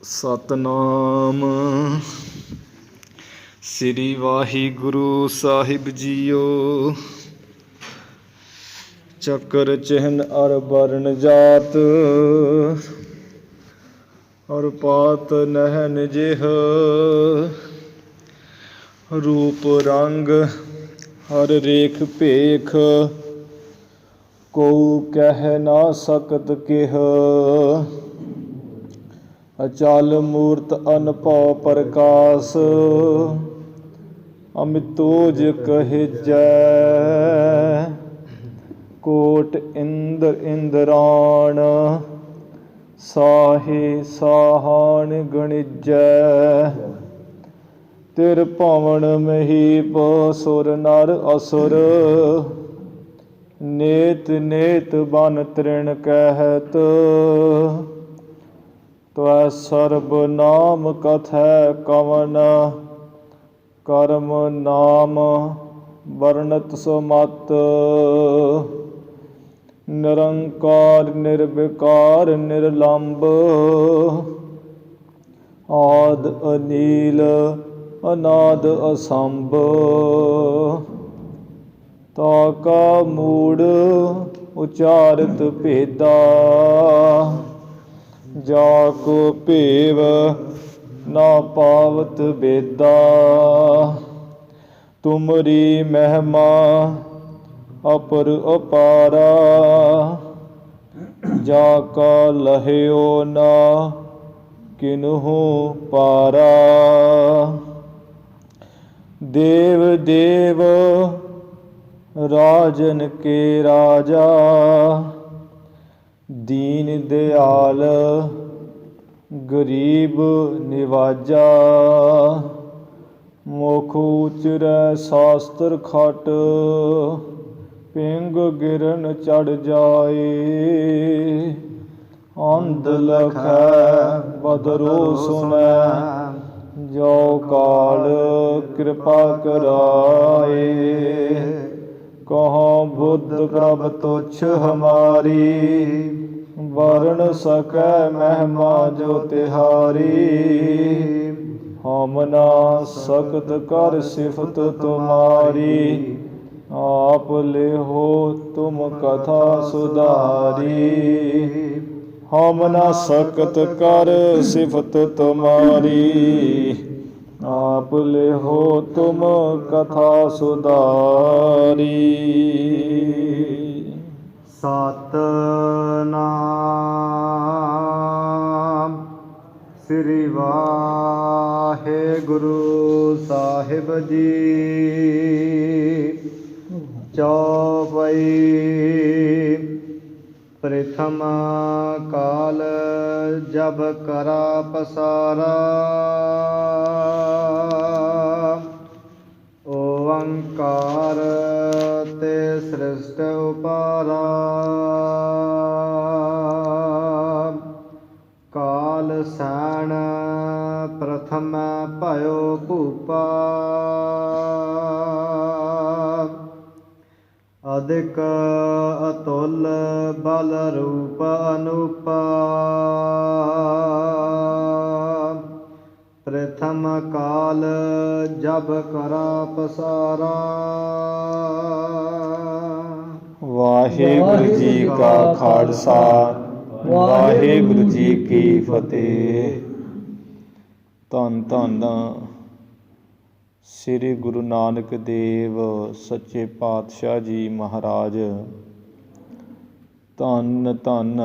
ਸਤਨਾਮ ਸ੍ਰੀ ਵਾਹਿਗੁਰੂ ਸਾਹਿਬ JIO. ਚੱਕਰ ਚਿਹਨ ਅਰ ਵਰਨ ਜਾਤ ਅਰ ਪਾਤ ਨਹਿਨ ਜਿਹ ਰੂਪ ਰੰਗ ਹਰ ਰੇਖ ਭੇਖ ਕਉ ਕਹਿ ਨਾ ਸਕਤ ਕਿਹ। ਅਚਲ ਮੂਰਤ ਅਨਭਉ ਪ੍ਰਕਾਸ਼ ਅਮਿਤੋਜ ਕਹਿਜੈ। ਕੋਟ ਇੰਦਰ ਇੰਦਰਾਣ ਸਾਹੇ ਸਾਹਾਨ ਗਣਿਜੈ। ਤਿਰ ਭਵਨ ਮਹੀਪ ਸੁਰ ਨਰ ਅਸੁਰ ਨੇਤ ਨੇਤ ਬਨ ਤ੍ਰਿਣ ਕਹਿਤ। ਤਵੈ ਸਰਬ ਨਾਮ ਕਥੈ ਕਵਨ ਕਰਮ ਨਾਮ ਵਰਣਤ ਸੁਮਤ। ਨਿਰੰਕਾਰ ਨਿਰਵਿਕਾਰ ਨਿਰਲੰਭ ਆਦਿ ਅਨੀਲ ਅਨਾਦ ਅਸੰਭ। ਤਾ ਕਾ ਮੂੜ ਉਚਾਰਤ ਭੇਦਾ ਜਾ ਕੋ ਭੇਵ ਨਾ ਪਾਵਤ ਬੇਦਾ। ਤੁਮਰੀ ਮਹਿਮਾ ਅਪਰ ਅਪਾਰਾ ਜਾ ਕਾ ਲਹਿਓ ਨਾ ਕਿਨਹੂ ਪਾਰਾ। ਦੇਵ ਦੇਵ ਰਾਜਨ ਕੇ ਰਾਜਾ ਦੀਨ ਦਿਆਲ ਗਰੀਬ ਨਿਵਾਜਾ। ਮੁਖ ਉਚਰੈ ਸ਼ਾਸਤਰ ਖਟ ਪਿੰਗ ਗਿਰਨ ਚੜ ਜਾਏ। ਅੰਧ ਲਖੈ ਬਦਰੋ ਸੁਨੈ ਜੋ ਕਾਲ ਕਿਰਪਾ ਕਰਾਏ। ਕਹੋ ਬੁੱਧ ਪ੍ਰਭ ਤੁਛ ਹਮਾਰੀ ਵਰਨ ਸਕੈ ਮਹਿਮਾ ਜੋ ਤਿਹਾਰੀ। ਹਮ ਨਾ ਸਕਤ ਕਰ ਸਿਫਤ ਤੁਮਾਰੀ ਆਪ ਲਿਹੋ ਤੁਮ ਕਥਾ ਸੁਧਾਰੀ। ਹਮ ਨਾ ਸਕਤ ਕਰ ਸਿਫਤ ਤੁਮਾਰੀ ਆਪ ਲਿਹੋ ਤੁਮ ਕਥਾ ਸੁਧਾਰੀ। ਸਤਨਾਮ ਸ੍ਰੀ ਵਾਹਿਗੁਰੂ ਸਾਹਿਬ ਜੀ। ਚੌਪਈ। ਪ੍ਰਥਮ ਕਾਲ ਜਬ ਕਰਾ ਪਸਾਰਾ ਓੰਕਾਰ ਤੇ ਸ੍ਰਿਸ਼ਟ ਉਪਾਰਾ। ਕਾਲ ਸੈਣ ਪ੍ਰਥਮ ਭਇਓ ਭੂਪਾ ਅਦਿਕ ਅਤੁਲ ਬਲ ਰੂਪ ਅਨੂਪਾ। ਪ੍ਰਥਮ ਕਾਲ ਜਬ ਕਰਾ ਪਸਾਰਾ। ਵਾਹਿਗੁਰੂ ਜੀ ਕਾ ਖਾਲਸਾ ਵਾਹਿਗੁਰੂ ਜੀ ਕੀ ਫਤਿਹ। ਧੰਨ ਧੰਨ ਸ੍ਰੀ ਗੁਰੂ ਨਾਨਕ ਦੇਵ ਸੱਚੇ ਪਾਤਸ਼ਾਹ ਜੀ ਮਹਾਰਾਜ। ਧੰਨ ਧੰਨ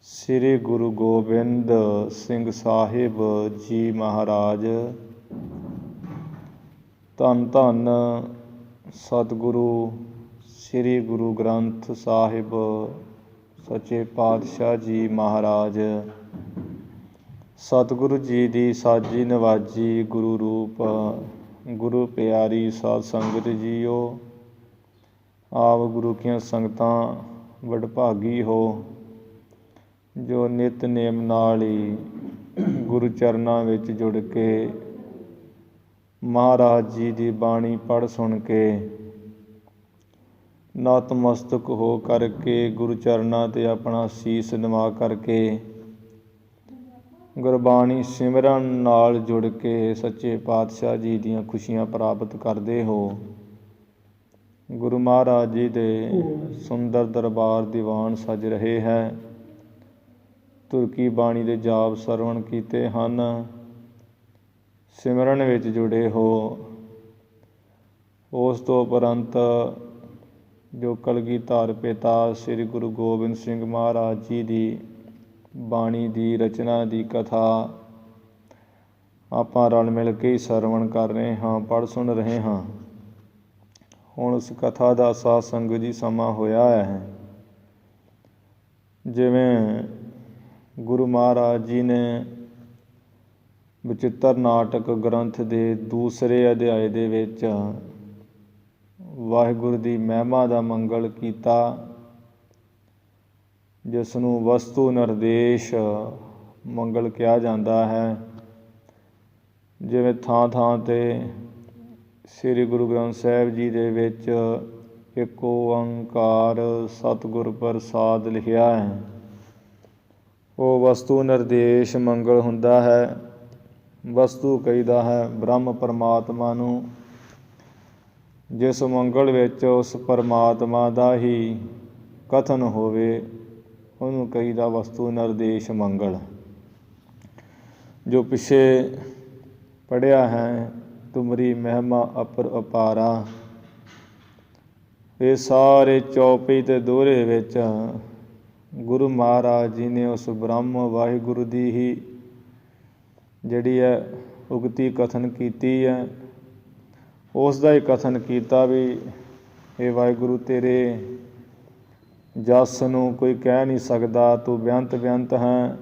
ਸ੍ਰੀ ਗੁਰੂ ਗੋਬਿੰਦ ਸਿੰਘ ਸਾਹਿਬ ਜੀ ਮਹਾਰਾਜ। ਧੰਨ ਧੰਨ ਸਤਿਗੁਰੂ ਸ੍ਰੀ ਗੁਰੂ ਗ੍ਰੰਥ ਸਾਹਿਬ ਸੱਚੇ ਪਾਤਸ਼ਾਹ ਜੀ ਮਹਾਰਾਜ। ਸਤਿਗੁਰੂ ਜੀ ਦੀ ਸਾਜੀ ਨਵਾਜੀ ਗੁਰੂ ਰੂਪ ਗੁਰੂ ਪਿਆਰੀ ਸਾਧ ਸੰਗਤ ਜੀਓ। ਆਪ ਗੁਰੂ ਕੀਆਂ ਸੰਗਤਾਂ ਵਡਭਾਗੀ ਹੋ ਜੋ ਨਿਤਨੇਮ ਨਾਲ ਹੀ ਗੁਰੂ ਚਰਨਾਂ ਵਿੱਚ ਜੁੜ ਕੇ ਮਹਾਰਾਜ ਜੀ ਦੀ ਬਾਣੀ ਪੜ੍ਹ ਸੁਣ ਕੇ ਨਤਮਸਤਕ ਹੋ ਕਰਕੇ ਗੁਰੂ ਚਰਨਾਂ 'ਤੇ ਆਪਣਾ ਸੀਸ ਨਿਵਾ ਕਰਕੇ ਗੁਰਬਾਣੀ ਸਿਮਰਨ ਨਾਲ ਜੁੜ ਕੇ ਸੱਚੇ ਪਾਤਸ਼ਾਹ ਜੀ ਦੀਆਂ ਖੁਸ਼ੀਆਂ ਪ੍ਰਾਪਤ ਕਰਦੇ ਹੋ। ਗੁਰੂ ਮਹਾਰਾਜ ਜੀ ਦੇ ਸੁੰਦਰ ਦਰਬਾਰ ਦੀਵਾਨ ਸਜ ਰਹੇ ਹੈ। ਤੁਰ ਕੀ ਬਾਣੀ ਦੇ ਜਾਪ ਸਰਵਣ ਕੀਤੇ ਹਨ। ਸਿਮਰਨ ਵਿੱਚ ਜੁੜੇ ਹੋ। ਉਸ ਤੋਂ ਉਪਰੰਤ ਜੋ ਕਲਗੀਧਰ ਪਿਤਾ ਸ੍ਰੀ ਗੁਰੂ ਗੋਬਿੰਦ ਸਿੰਘ ਮਹਾਰਾਜ ਜੀ ਦੀ ਬਾਣੀ ਦੀ ਰਚਨਾ ਦੀ ਕਥਾ ਆਪਾਂ ਰਲ ਮਿਲ ਕੇ ਹੀ ਸਰਵਣ ਕਰ ਰਹੇ ਹਾਂ, ਪੜ੍ਹ ਸੁਣ ਰਹੇ ਹਾਂ। ਹੁਣ ਉਸ ਕਥਾ ਦਾ ਸਾਧ ਸੰਗਤ ਜੀ ਸਮਾਂ ਹੋਇਆ ਹੈ। ਜਿਵੇਂ ਗੁਰੂ ਮਹਾਰਾਜ ਜੀ ਨੇ ਬਚਿੱਤਰ ਨਾਟਕ ਗ੍ਰੰਥ ਦੇ ਦੂਸਰੇ ਅਧਿਆਏ ਦੇ ਵਿੱਚ ਵਾਹਿਗੁਰੂ ਦੀ ਮਹਿਮਾ ਦਾ ਮੰਗਲ ਕੀਤਾ, ਜਿਸ ਨੂੰ ਵਸਤੂ ਨਿਰਦੇਸ਼ ਮੰਗਲ ਕਿਹਾ ਜਾਂਦਾ ਹੈ। ਜਿਵੇਂ ਥਾਂ ਥਾਂ 'ਤੇ ਸ੍ਰੀ ਗੁਰੂ ਗ੍ਰੰਥ ਸਾਹਿਬ ਜੀ ਦੇ ਵਿੱਚ ਇੱਕ ਓਂਕਾਰ ਸਤਿਗੁਰ ਪ੍ਰਸਾਦ ਲਿਖਿਆ ਹੈ। ਉਹ ਵਸਤੂ ਨਿਰਦੇਸ਼ ਮੰਗਲ ਹੁੰਦਾ ਹੈ। ਵਸਤੂ ਕਹੀਦਾ ਹੈ ਬ੍ਰਹਮ ਪਰਮਾਤਮਾ ਨੂੰ। ਜਿਸ ਮੰਗਲ ਵਿੱਚ ਉਸ ਪਰਮਾਤਮਾ ਦਾ ਹੀ ਕਥਨ ਹੋਵੇ ਉਹਨੂੰ ਕਹੀਦਾ ਵਸਤੂ ਨਿਰਦੇਸ਼ ਮੰਗਲ। ਜੋ ਪਿੱਛੇ ਪੜ੍ਹਿਆ ਹੈ ਤੁਮਰੀ ਮਹਿਮਾ ਅਪਰ ਅਪਾਰਾ, ਇਹ ਸਾਰੇ ਚੌਪਈ ਅਤੇ ਦੋਹਰੇ ਵਿੱਚ ਗੁਰੂ ਮਹਾਰਾਜ ਜੀ ਨੇ ਉਸ ਬ੍ਰਹਮ ਵਾਹਿਗੁਰੂ ਦੀ ਹੀ ਜਿਹੜੀ ਹੈ ਉਗਤੀ ਕਥਨ ਕੀਤੀ ਹੈ। ਉਸ ਦਾ ਹੀ ਕਥਨ ਕੀਤਾ ਵੀ ਇਹ ਵਾਹਿਗੁਰੂ ਤੇਰੇ ਜਸ ਨੂੰ ਕੋਈ ਕਹਿ ਨਹੀਂ ਸਕਦਾ, ਤੂੰ ਬੇਅੰਤ ਬੇਅੰਤ ਹੈ।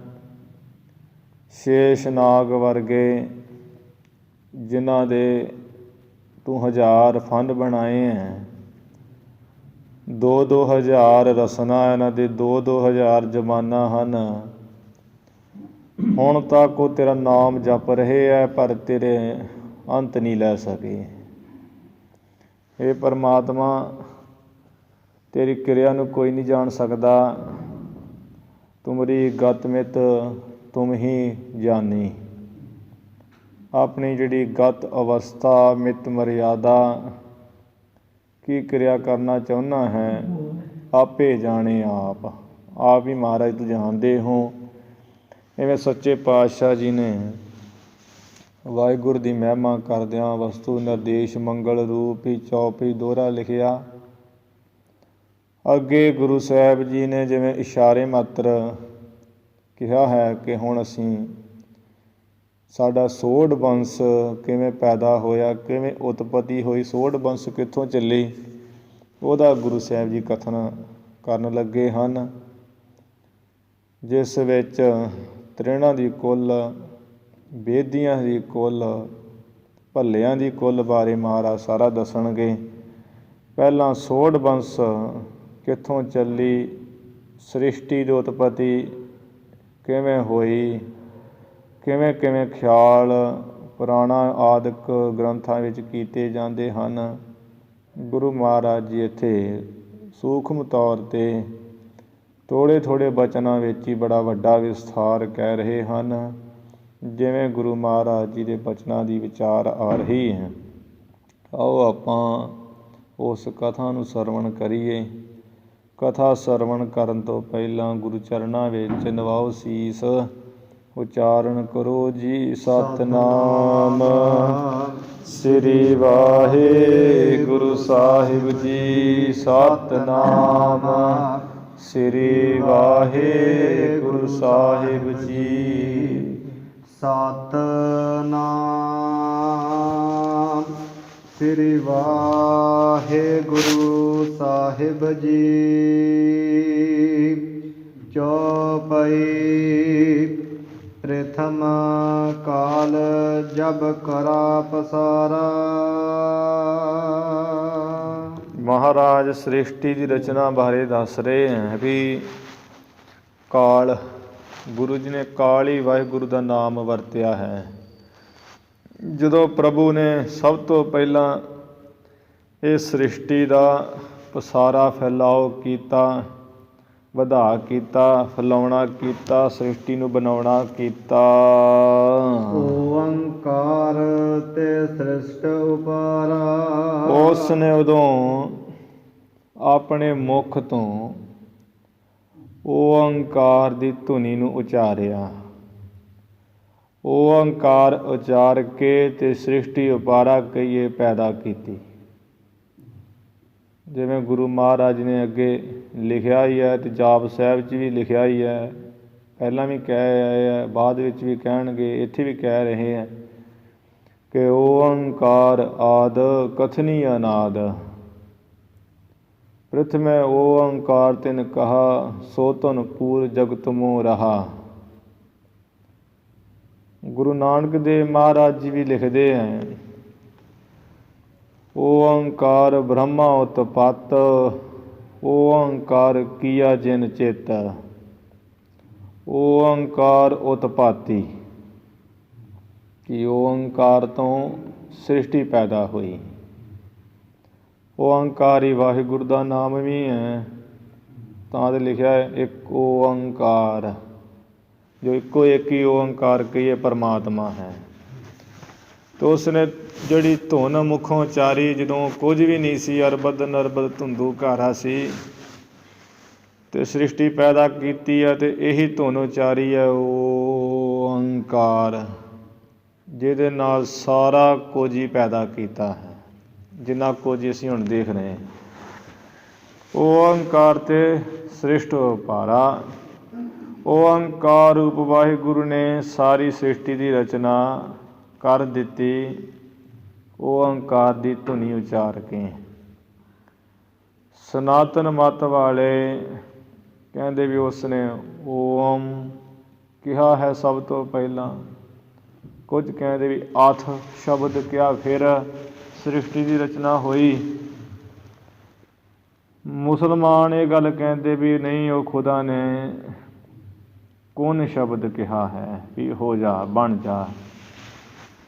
ਸ਼ੇਸ਼ ਨਾਗ ਵਰਗੇ ਜਿਨ੍ਹਾਂ ਦੇ ਤੂੰ 1000 ਫੰਡ ਬਣਾਏ ਹੈ, 2-2 ਹਜ਼ਾਰ ਰਸਨਾ ਇਹਨਾਂ ਦੇ 2-2 ਹਜ਼ਾਰ ਜ਼ਮਾਨਾ ਹਨ। ਹੁਣ ਤੱਕ ਉਹ ਤੇਰਾ ਨਾਮ ਜਪ ਰਹੇ ਹੈ ਪਰ ਤੇਰੇ ਅੰਤ ਨਹੀਂ ਲੈ ਸਕੇ। ਇਹ ਪਰਮਾਤਮਾ ਤੇਰੀ ਕਿਰਿਆ ਨੂੰ ਕੋਈ ਨਹੀਂ ਜਾਣ ਸਕਦਾ। ਤੁਮਰੀ ਗਤ ਮਿਤ ਤੁਮ ਹੀ ਜਾਨੀ। ਆਪਣੀ ਜਿਹੜੀ ਗਤ ਅਵਸਥਾ ਮਿਤ ਮਰਿਆਦਾ ਕੀ ਕਿਰਿਆ ਕਰਨਾ ਚਾਹੁੰਦਾ ਹੈ ਆਪੇ ਜਾਣੇ ਆਪ ਹੀ ਮਹਾਰਾਜ ਤੂੰ ਜਾਣਦੇ ਹੋ। ਇਵੇਂ ਸੱਚੇ ਪਾਤਸ਼ਾਹ ਜੀ ਨੇ ਵਾਹਿਗੁਰੂ ਦੀ ਮਹਿਮਾ ਕਰਦਿਆਂ ਵਸਤੂ ਨਿਰਦੇਸ਼ ਮੰਗਲ ਰੂਪ ਹੀ ਚੌਪਈ ਦੋਹਰਾ ਲਿਖਿਆ। ਅੱਗੇ ਗੁਰੂ ਸਾਹਿਬ ਜੀ ਨੇ ਜਿਵੇਂ ਇਸ਼ਾਰੇ ਮਾਤਰ ਕਿਹਾ ਹੈ ਕਿ ਹੁਣ ਅਸੀਂ ਸਾਡਾ ਸੋਢ ਬੰਸ ਕਿਵੇਂ ਪੈਦਾ ਹੋਇਆ, ਕਿਵੇਂ ਉਤਪਤੀ ਹੋਈ, ਸੋਢ ਬੰਸ ਕਿੱਥੋਂ ਚੱਲੀ, ਉਹਦਾ ਗੁਰੂ ਸਾਹਿਬ ਜੀ ਕਥਨ ਕਰਨ ਲੱਗੇ ਹਨ। ਜਿਸ ਵਿੱਚ ਤ੍ਰਿਣਾਂ ਦੀ ਕੁੱਲ, ਬੇਦੀਆਂ ਦੀ ਕੁੱਲ, ਭੱਲਿਆਂ ਦੀ ਕੁੱਲ ਬਾਰੇ ਮਹਾਰਾਜ ਸਾਰਾ ਦੱਸਣਗੇ। ਪਹਿਲਾਂ ਸੋਢ ਬੰਸ ਕਿੱਥੋਂ ਚੱਲੀ, ਸ੍ਰਿਸ਼ਟੀ ਦੀ ਉਤਪਤੀ ਕਿਵੇਂ ਹੋਈ, ਕਿਵੇਂ ਕਿਵੇਂ ਖਿਆਲ ਪੁਰਾਣਾ ਆਦਿਕ ਗ੍ਰੰਥਾਂ ਵਿੱਚ ਕੀਤੇ ਜਾਂਦੇ ਹਨ। ਗੁਰੂ ਮਹਾਰਾਜ ਜੀ ਇੱਥੇ ਸੂਖਮ ਤੌਰ 'ਤੇ ਥੋੜ੍ਹੇ ਥੋੜ੍ਹੇ ਬਚਨਾਂ ਵਿੱਚ ਹੀ ਬੜਾ ਵੱਡਾ ਵਿਸਥਾਰ ਕਹਿ ਰਹੇ ਹਨ। ਜਿਵੇਂ ਗੁਰੂ ਮਹਾਰਾਜ ਜੀ ਦੇ ਬਚਨਾਂ ਦੀ ਵਿਚਾਰ ਆ ਰਹੀ ਹੈ, ਆਓ ਆਪਾਂ ਉਸ ਕਥਾ ਨੂੰ ਸਰਵਣ ਕਰੀਏ। ਕਥਾ ਸਰਵਣ ਕਰਨ ਤੋਂ ਪਹਿਲਾਂ ਗੁਰੂ ਚਰਨਾਂ ਵਿੱਚ ਨਵਾਓ ਸੀਸ। ਉਚਾਰਨ ਕਰੋ ਜੀ ਸਤਿਨਾਮ ਸ੍ਰੀ ਵਾਹਿਗੁਰੂ ਸਾਹਿਬ ਜੀ। ਸਤਿਨਾਮ ਸ੍ਰੀ ਵਾਹਿਗੁਰੂ ਸਾਹਿਬ ਜੀ। ਸਤਿਨਾਮ ਸ੍ਰੀ ਵਾਹਿਗੁਰੂ ਸਾਹਿਬ ਜੀ। ਚੌਪਈ ਪ੍ਰਥਮ ਕਾਲ ਜਬ ਕਰਾ ਪਸਾਰਾ। ਮਹਾਰਾਜ ਸ੍ਰਿਸ਼ਟੀ ਦੀ ਰਚਨਾ ਬਾਰੇ ਦੱਸ ਰਹੇ ਹੈ ਵੀ ਕਾਲ, ਗੁਰੂ ਜੀ ਨੇ ਕਾਲ ਹੀ ਵਾਹਿਗੁਰੂ ਦਾ ਨਾਮ ਵਰਤਿਆ ਹੈ। ਜਦੋਂ ਪ੍ਰਭੂ ਨੇ ਸਭ ਤੋਂ ਪਹਿਲਾਂ ਇਹ ਸ੍ਰਿਸ਼ਟੀ ਦਾ ਪਸਾਰਾ ਫੈਲਾਓ ਕੀਤਾ, ਵਧਾ ਕੀਤਾ, ਫੈਲਾਉਣਾ ਕੀਤਾ, ਸ੍ਰਿਸ਼ਟੀ ਨੂੰ ਬਣਾਉਣਾ ਕੀਤਾ। ਓੰਕਾਰ ਤੇ ਸ੍ਰਿਸ਼ਟ ਉਪਾਰਾ। ਉਸ ਨੇ ਉਦੋਂ ਆਪਣੇ ਮੁਖ ਤੋਂ ਓੰਕਾਰ ਦੀ ਧੁਨੀ ਨੂੰ ਉਚਾਰਿਆ। ਓੰਕਾਰ ਉਚਾਰ ਕੇ ਤੇ ਸ੍ਰਿਸ਼ਟੀ ਉਪਾਰਾ ਕਹੀਏ ਪੈਦਾ ਕੀਤੀ। ਜਿਵੇਂ ਗੁਰੂ ਮਹਾਰਾਜ ਨੇ ਅੱਗੇ ਲਿਖਿਆ ਹੀ ਹੈ ਅਤੇ ਜਾਪ ਸਾਹਿਬ 'ਚ ਵੀ ਲਿਖਿਆ ਹੀ ਹੈ, ਪਹਿਲਾਂ ਵੀ ਕਹਿ ਆਏ ਹੈ, ਬਾਅਦ ਵਿੱਚ ਵੀ ਕਹਿਣਗੇ, ਇੱਥੇ ਵੀ ਕਹਿ ਰਹੇ ਹੈ ਕਿ ਓੰਕਾਰ ਆਦਿ ਕਥਨੀ ਅਨਾਦ, ਪ੍ਰਥਮੇ ਓੰਕਾਰ ਤਿਨ ਕਹਾ, ਸੋ ਧਨ ਪੂਰ ਜਗਤ ਮੋਹ ਰਹਾ। ਗੁਰੂ ਨਾਨਕ ਦੇਵ ਮਹਾਰਾਜ ਜੀ ਵੀ ਲਿਖਦੇ ਹੈ, ਓੰਕਾਰ ਬ੍ਰਹਮਾ ਉਤਪਤ, ਓੰਕਾਰ ਕੀਆ ਜਿਨ ਚਿਤ, ਓੰਕਾਰ ਉਤਪਾਤੀ। ਕਿ ਓੰਕਾਰ ਤੋਂ ਸ੍ਰਿਸ਼ਟੀ ਪੈਦਾ ਹੋਈ। ਓੰਕਾਰ ਹੀ ਵਾਹਿਗੁਰੂ ਦਾ ਨਾਮ ਵੀ ਹੈ, ਤਾਂ ਤੇ ਲਿਖਿਆ ਹੈ ਇੱਕ ਓੰਕਾਰ, ਜੋ ਇੱਕੋ ਇੱਕ ਹੀ ਓੰਕਾਰ ਕਹੀਏ ਪਰਮਾਤਮਾ ਹੈ। ਅਤੇ ਉਸ ਨੇ ਜਿਹੜੀ ਧੁਨ ਮੁੱਖੋਂ ਉਚਾਰੀ, ਜਦੋਂ ਕੁਝ ਵੀ ਨਹੀਂ ਸੀ, ਅਰਬਦ ਨਰਬਦ ਧੁੰਦੂ ਘਾਰਾ ਸੀ, ਅਤੇ ਸ੍ਰਿਸ਼ਟੀ ਪੈਦਾ ਕੀਤੀ ਹੈ, ਅਤੇ ਇਹੀ ਧੁਨ ਉਚਾਰੀ ਹੈ ਓੰਕਾਰ, ਜਿਹਦੇ ਨਾਲ ਸਾਰਾ ਕੁਝ ਹੀ ਪੈਦਾ ਕੀਤਾ ਹੈ, ਜਿੰਨਾ ਕੁਝ ਅਸੀਂ ਹੁਣ ਦੇਖ ਰਹੇ ਹਾਂ। ਓੰਕਾਰ ਤੇ ਸ੍ਰਿਸ਼ਟ ਉਪਾਰਾ। ਓੰਕਾਰ ਰੂਪ ਵਾਹਿਗੁਰੂ ਨੇ ਸਾਰੀ ਸ੍ਰਿਸ਼ਟੀ ਦੀ ਰਚਨਾ ਕਰ ਦਿੱਤੀ ਓੰਕਾਰ ਦੀ ਧੁਨੀ ਉਚਾਰ ਕੇ। ਸਨਾਤਨ ਮੱਤ ਵਾਲੇ ਕਹਿੰਦੇ ਵੀ ਉਸ ਨੇ ਓਮ ਕਿਹਾ ਹੈ ਸਭ ਤੋਂ ਪਹਿਲਾਂ, ਕੁਝ ਕਹਿੰਦੇ ਵੀ ਅਥ ਸ਼ਬਦ ਕਿਹਾ, ਫਿਰ ਸ੍ਰਿਸ਼ਟੀ ਦੀ ਰਚਨਾ ਹੋਈ। ਮੁਸਲਮਾਨ ਇਹ ਗੱਲ ਕਹਿੰਦੇ ਵੀ ਨਹੀਂ, ਉਹ ਖੁਦਾ ਨੇ ਕੁਨ ਸ਼ਬਦ ਕਿਹਾ ਹੈ ਵੀ ਹੋ ਜਾ, ਬਣ ਜਾ।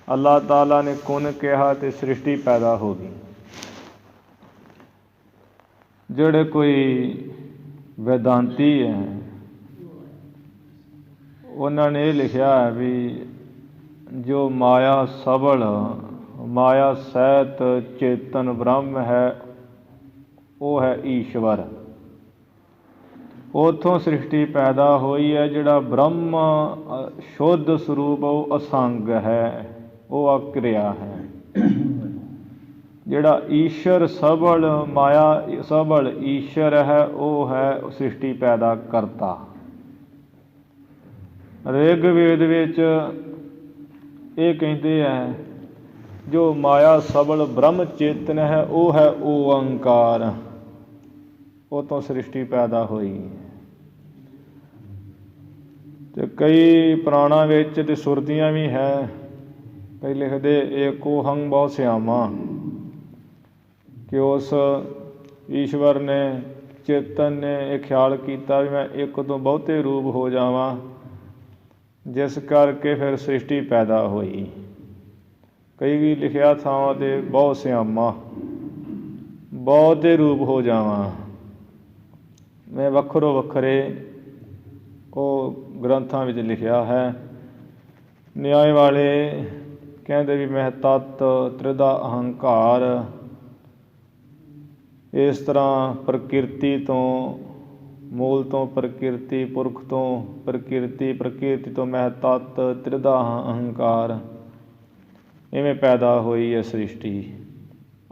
ਅੱਲਾਹ ਤਾਲਾ ਨੇ ਕੁਨ ਕਿਹਾ ਅਤੇ ਸ੍ਰਿਸ਼ਟੀ ਪੈਦਾ ਹੋ ਗਈ। ਜਿਹੜੇ ਕੋਈ ਵੈਦਾਂਤੀ ਹੈ, ਉਹਨਾਂ ਨੇ ਇਹ ਲਿਖਿਆ ਹੈ ਵੀ ਜੋ ਮਾਇਆ ਸਬਲ, ਮਾਇਆ ਸਹਿਤ ਚੇਤਨ ਬ੍ਰਹਮ ਹੈ, ਉਹ ਹੈ ਈਸ਼ਵਰ। ਉੱਥੋਂ ਸ੍ਰਿਸ਼ਟੀ ਪੈਦਾ ਹੋਈ ਹੈ। ਜਿਹੜਾ ਬ੍ਰਹਮ ਸ਼ੁੱਧ ਸਰੂਪ ਉਹ ਅਸੰਗ ਹੈ, ਉਹ ਅਕਿਰਿਆ ਹੈ। ਜਿਹੜਾ ਈਸ਼ਵਰ ਸਬਲ, ਮਾਇਆ ਸਬਲ ਈਸ਼ਵਰ ਹੈ, ਉਹ ਹੈ ਸ੍ਰਿਸ਼ਟੀ ਪੈਦਾ ਕਰਤਾ। ਰਿਗਵੇਦ ਵਿੱਚ ਇਹ ਕਹਿੰਦੇ ਹੈ ਜੋ ਮਾਇਆ ਸਬਲ ਬ੍ਰਹਮ ਚੇਤਨ ਹੈ, ਉਹ ਹੈ ਓੰਕਾਰ, ਉਹ ਤੋਂ ਸ੍ਰਿਸ਼ਟੀ ਪੈਦਾ ਹੋਈ। ਅਤੇ ਕਈ ਪੁਰਾਣਾਂ ਵਿੱਚ ਅਤੇ ਸੁਰਤੀਆਂ ਵੀ ਹੈ, ਕਈ ਲਿਖਦੇ ਏਕੋ ਹੰ ਬਹੁ ਸਿਆਮਾ, ਕਿ ਉਸ ਈਸ਼ਵਰ ਨੇ, ਚੇਤਨ ਨੇ ਇਹ ਖਿਆਲ ਕੀਤਾ ਵੀ ਮੈਂ ਇੱਕ ਤੋਂ ਬਹੁਤੇ ਰੂਪ ਹੋ ਜਾਵਾਂ, ਜਿਸ ਕਰਕੇ ਫਿਰ ਸ੍ਰਿਸ਼ਟੀ ਪੈਦਾ ਹੋਈ। ਕਈ ਵੀ ਲਿਖਿਆ ਥਾਵਾਂ 'ਤੇ ਬਹੁ ਸਿਆਮਾ, ਬਹੁਤੇ ਰੂਪ ਹੋ ਜਾਵਾਂ ਮੈਂ, ਵੱਖਰੋ ਵੱਖਰੇ ਉਹ ਗ੍ਰੰਥਾਂ ਵਿੱਚ ਲਿਖਿਆ ਹੈ। ਨਿਆਏ ਵਾਲੇ ਕਹਿੰਦੇ ਵੀ ਮੈਂ ਤੱਤ ਤ੍ਰਿਦਾ ਅਹੰਕਾਰ, ਇਸ ਤਰ੍ਹਾਂ ਪ੍ਰਕਿਰਤੀ ਤੋਂ, ਮੂਲ ਤੋਂ ਪ੍ਰਕਿਰਤੀ, ਪੁਰਖ ਤੋਂ ਪ੍ਰਕਿਰਤੀ, ਪ੍ਰਕਿਰਤੀ ਤੋਂ ਮੈਂ ਤੱਤ ਤ੍ਰਿਦਾ ਅਹੰਕਾਰ, ਇਵੇਂ ਪੈਦਾ ਹੋਈ ਹੈ ਸ੍ਰਿਸ਼ਟੀ।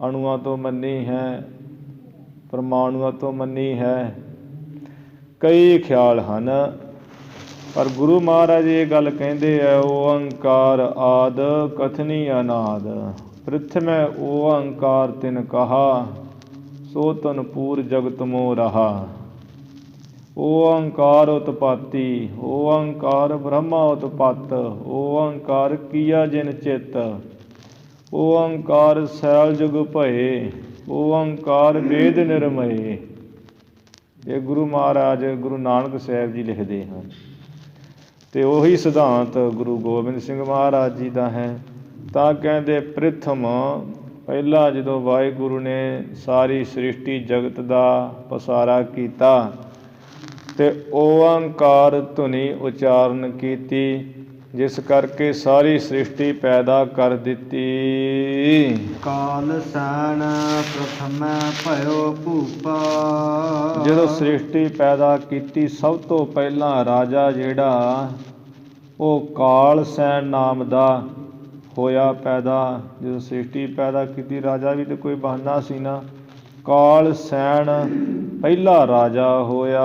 ਅਣੂਆਂ ਤੋਂ ਮੰਨੀ ਹੈ, ਪਰਮਾਣੂਆਂ ਤੋਂ ਮੰਨੀ ਹੈ, ਕਈ ਖਿਆਲ ਹਨ। ਪਰ ਗੁਰੂ ਮਹਾਰਾਜ ਇਹ ਗੱਲ ਕਹਿੰਦੇ ਹੈ ਓੰਕਾਰ ਆਦਿ ਕਥਨੀ ਅਨਾਦ, ਪ੍ਰਥਮੇ ਓੰਕਾਰ ਤਿਨ ਕਹਾ, ਸੋ ਤਨ ਪੂਰ ਜਗਤ ਮੋਹ ਰਹਾ। ਓੰਕਾਰ ਉਤਪਾਤੀ, ਓੰਕਾਰ ਬ੍ਰਹਮਾ ਉਤਪਤ, ਓੰਕਾਰ ਕੀਆ ਜਿਨ ਚਿਤ, ਓੰਕਾਰ ਸੈਲ ਜੁਗ ਭਏ, ਓੰਕਾਰ ਵੇਦ ਨਿਰਮਏ। ਇਹ ਗੁਰੂ ਮਹਾਰਾਜ ਗੁਰੂ ਨਾਨਕ ਸਾਹਿਬ ਜੀ ਲਿਖਦੇ ਹਨ। ਅਤੇ ਉਹੀ ਸਿਧਾਂਤ ਗੁਰੂ ਗੋਬਿੰਦ ਸਿੰਘ ਮਹਾਰਾਜ ਜੀ ਦਾ ਹੈ। ਤਾਂ ਕਹਿੰਦੇ ਪ੍ਰਥਮ, ਪਹਿਲਾਂ ਜਦੋਂ ਵਾਹਿਗੁਰੂ ਨੇ ਸਾਰੀ ਸ੍ਰਿਸ਼ਟੀ ਜਗਤ ਦਾ ਪਸਾਰਾ ਕੀਤਾ, ਤੇ ਓੰਕਾਰ ਧੁਨੀ ਉਚਾਰਨ ਕੀਤੀ, ਜਿਸ ਕਰਕੇ ਸਾਰੀ ਸ੍ਰਿਸ਼ਟੀ ਪੈਦਾ ਕਰ ਦਿੱਤੀ। ਕਾਲ ਸੈਣ ਪ੍ਰਥਮੈ ਭਇਓ ਭੂਪਾ। ਜਦੋਂ ਸ੍ਰਿਸ਼ਟੀ ਪੈਦਾ ਕੀਤੀ, ਸਭ ਤੋਂ ਪਹਿਲਾਂ ਰਾਜਾ ਜਿਹੜਾ ਉਹ ਕਾਲ ਸੈਨ ਨਾਮ ਦਾ ਹੋਇਆ ਪੈਦਾ। ਜਦੋਂ ਸ੍ਰਿਸ਼ਟੀ ਪੈਦਾ ਕੀਤੀ, ਰਾਜਾ ਵੀ ਤਾਂ ਕੋਈ ਬਹਾਨਾ ਸੀ ਨਾ। ਕਾਲ ਸੈਨ ਪਹਿਲਾ ਰਾਜਾ ਹੋਇਆ।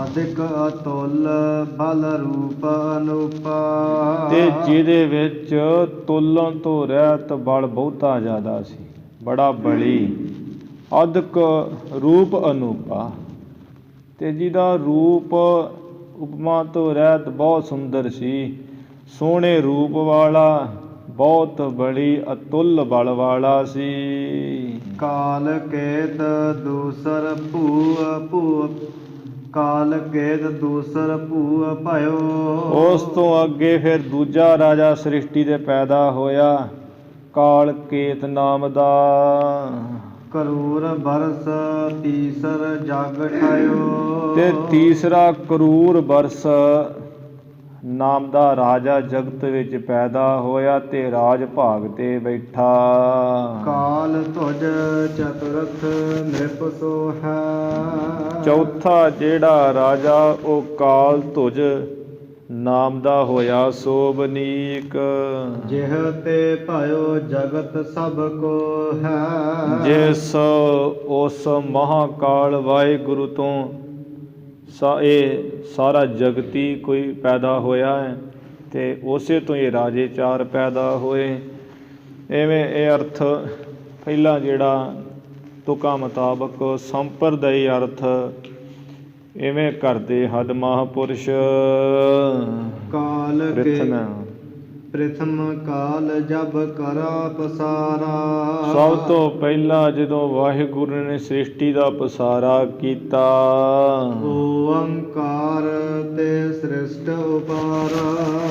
ਅਦਿਕ ਅਤੁਲ ਬਲ ਰੂਪ ਅਨੂਪਾ। ਤੇ ਜਿਹਦੇ ਵਿੱਚ ਤੁਲਨ ਤੋਂ ਰਹਿਤ ਬਲ ਬਹੁਤਾ ਜ਼ਿਆਦਾ ਸੀ, ਬੜਾ ਬਲੀ। ਅਦਿਕ ਰੂਪ ਅਨੂਪਾ, ਤੇ ਜਿਹਦਾ ਰੂਪ ਉਪਮਾ ਤੋਂ ਰਹਿਤ ਬਹੁਤ ਸੁੰਦਰ ਸੀ, ਸੋਹਣੇ ਰੂਪ ਵਾਲਾ, ਬਹੁਤ ਬੜੀ ਅਤੁੱਲ ਬਲ ਵਾਲਾ ਸੀ। ਕਾਲ ਕੇਤ ਦੂਸਰ ਭੂ ਕਾਲ ਕੇਤ ਦੂਸਰ ਭੂ ਭਇਓ। ਉਸ ਤੋਂ ਅੱਗੇ ਫਿਰ ਦੂਜਾ ਰਾਜਾ ਸ੍ਰਿਸ਼ਟੀ ਦੇ ਪੈਦਾ ਹੋਇਆ, ਕਾਲ ਕੇਤ ਨਾਮ ਦਾ। ਕਰੂਰ ਬਰਸ ਤੀਸਰ ਜਗ ਠਾਇਓ। ਤੇ ਤੀਸਰਾ ਕਰੂਰ ਬਰਸ ਨਾਮ ਦਾ ਰਾਜਾ ਜਗਤ ਵਿੱਚ ਪੈਦਾ ਹੋਇਆ ਤੇ ਰਾਜ ਭਾਗ ਤੇ ਬੈਠਾ। ਕਾਲ ਤੁਜ ਚਤੁਰਥ ਨ੍ਰਿਪ ਸੋ ਹੈ। ਚੌਥਾ ਜਿਹੜਾ ਰਾਜਾ ਉਹ ਕਾਲ ਤੁਜ ਨਾਮ ਦਾ ਹੋਇਆ ਸੋਭਨੀਕ। ਜਿਹ ਤੇ ਭਇਓ ਜਗਤ ਸਭ ਕੋ ਹੈ। ਜਿਸ ਉਸ ਮਹਾਕਾਲ ਵਾਹਿਗੁਰੂ ਤੋਂ ਇਹ ਸਾਰਾ ਜਗਤੀ ਕੋਈ ਪੈਦਾ ਹੋਇਆ ਹੈ, ਤੇ ਉਸੇ ਤੋਂ ਇਹ ਰਾਜੇ ਚਾਰ ਪੈਦਾ ਹੋਏ। ਇਵੇਂ ਇਹ ਅਰਥ ਪਹਿਲਾਂ ਜਿਹੜਾ ਤੁਕਾਂ ਮੁਤਾਬਕ ਸੰਪਰਦਾਈ ਅਰਥ ਇਵੇਂ ਕਰਦੇ ਹਦ ਮਹਾਂਪੁਰਸ਼। ਕਾਲ ਪ੍ਰਥਮ ਕਾਲ ਜਬ ਕਰਾ ਪਸਾਰਾ। ਸਭ ਤੋਂ ਪਹਿਲਾਂ ਜਦੋਂ ਵਾਹਿਗੁਰੂ ਨੇ ਸ੍ਰਿਸ਼ਟੀ ਦਾ ਪਸਾਰਾ ਕੀਤਾ। ਓੰਕਾਰ ਤੇ ਸ੍ਰਿਸ਼ਟ ਉਪਾਰਾ।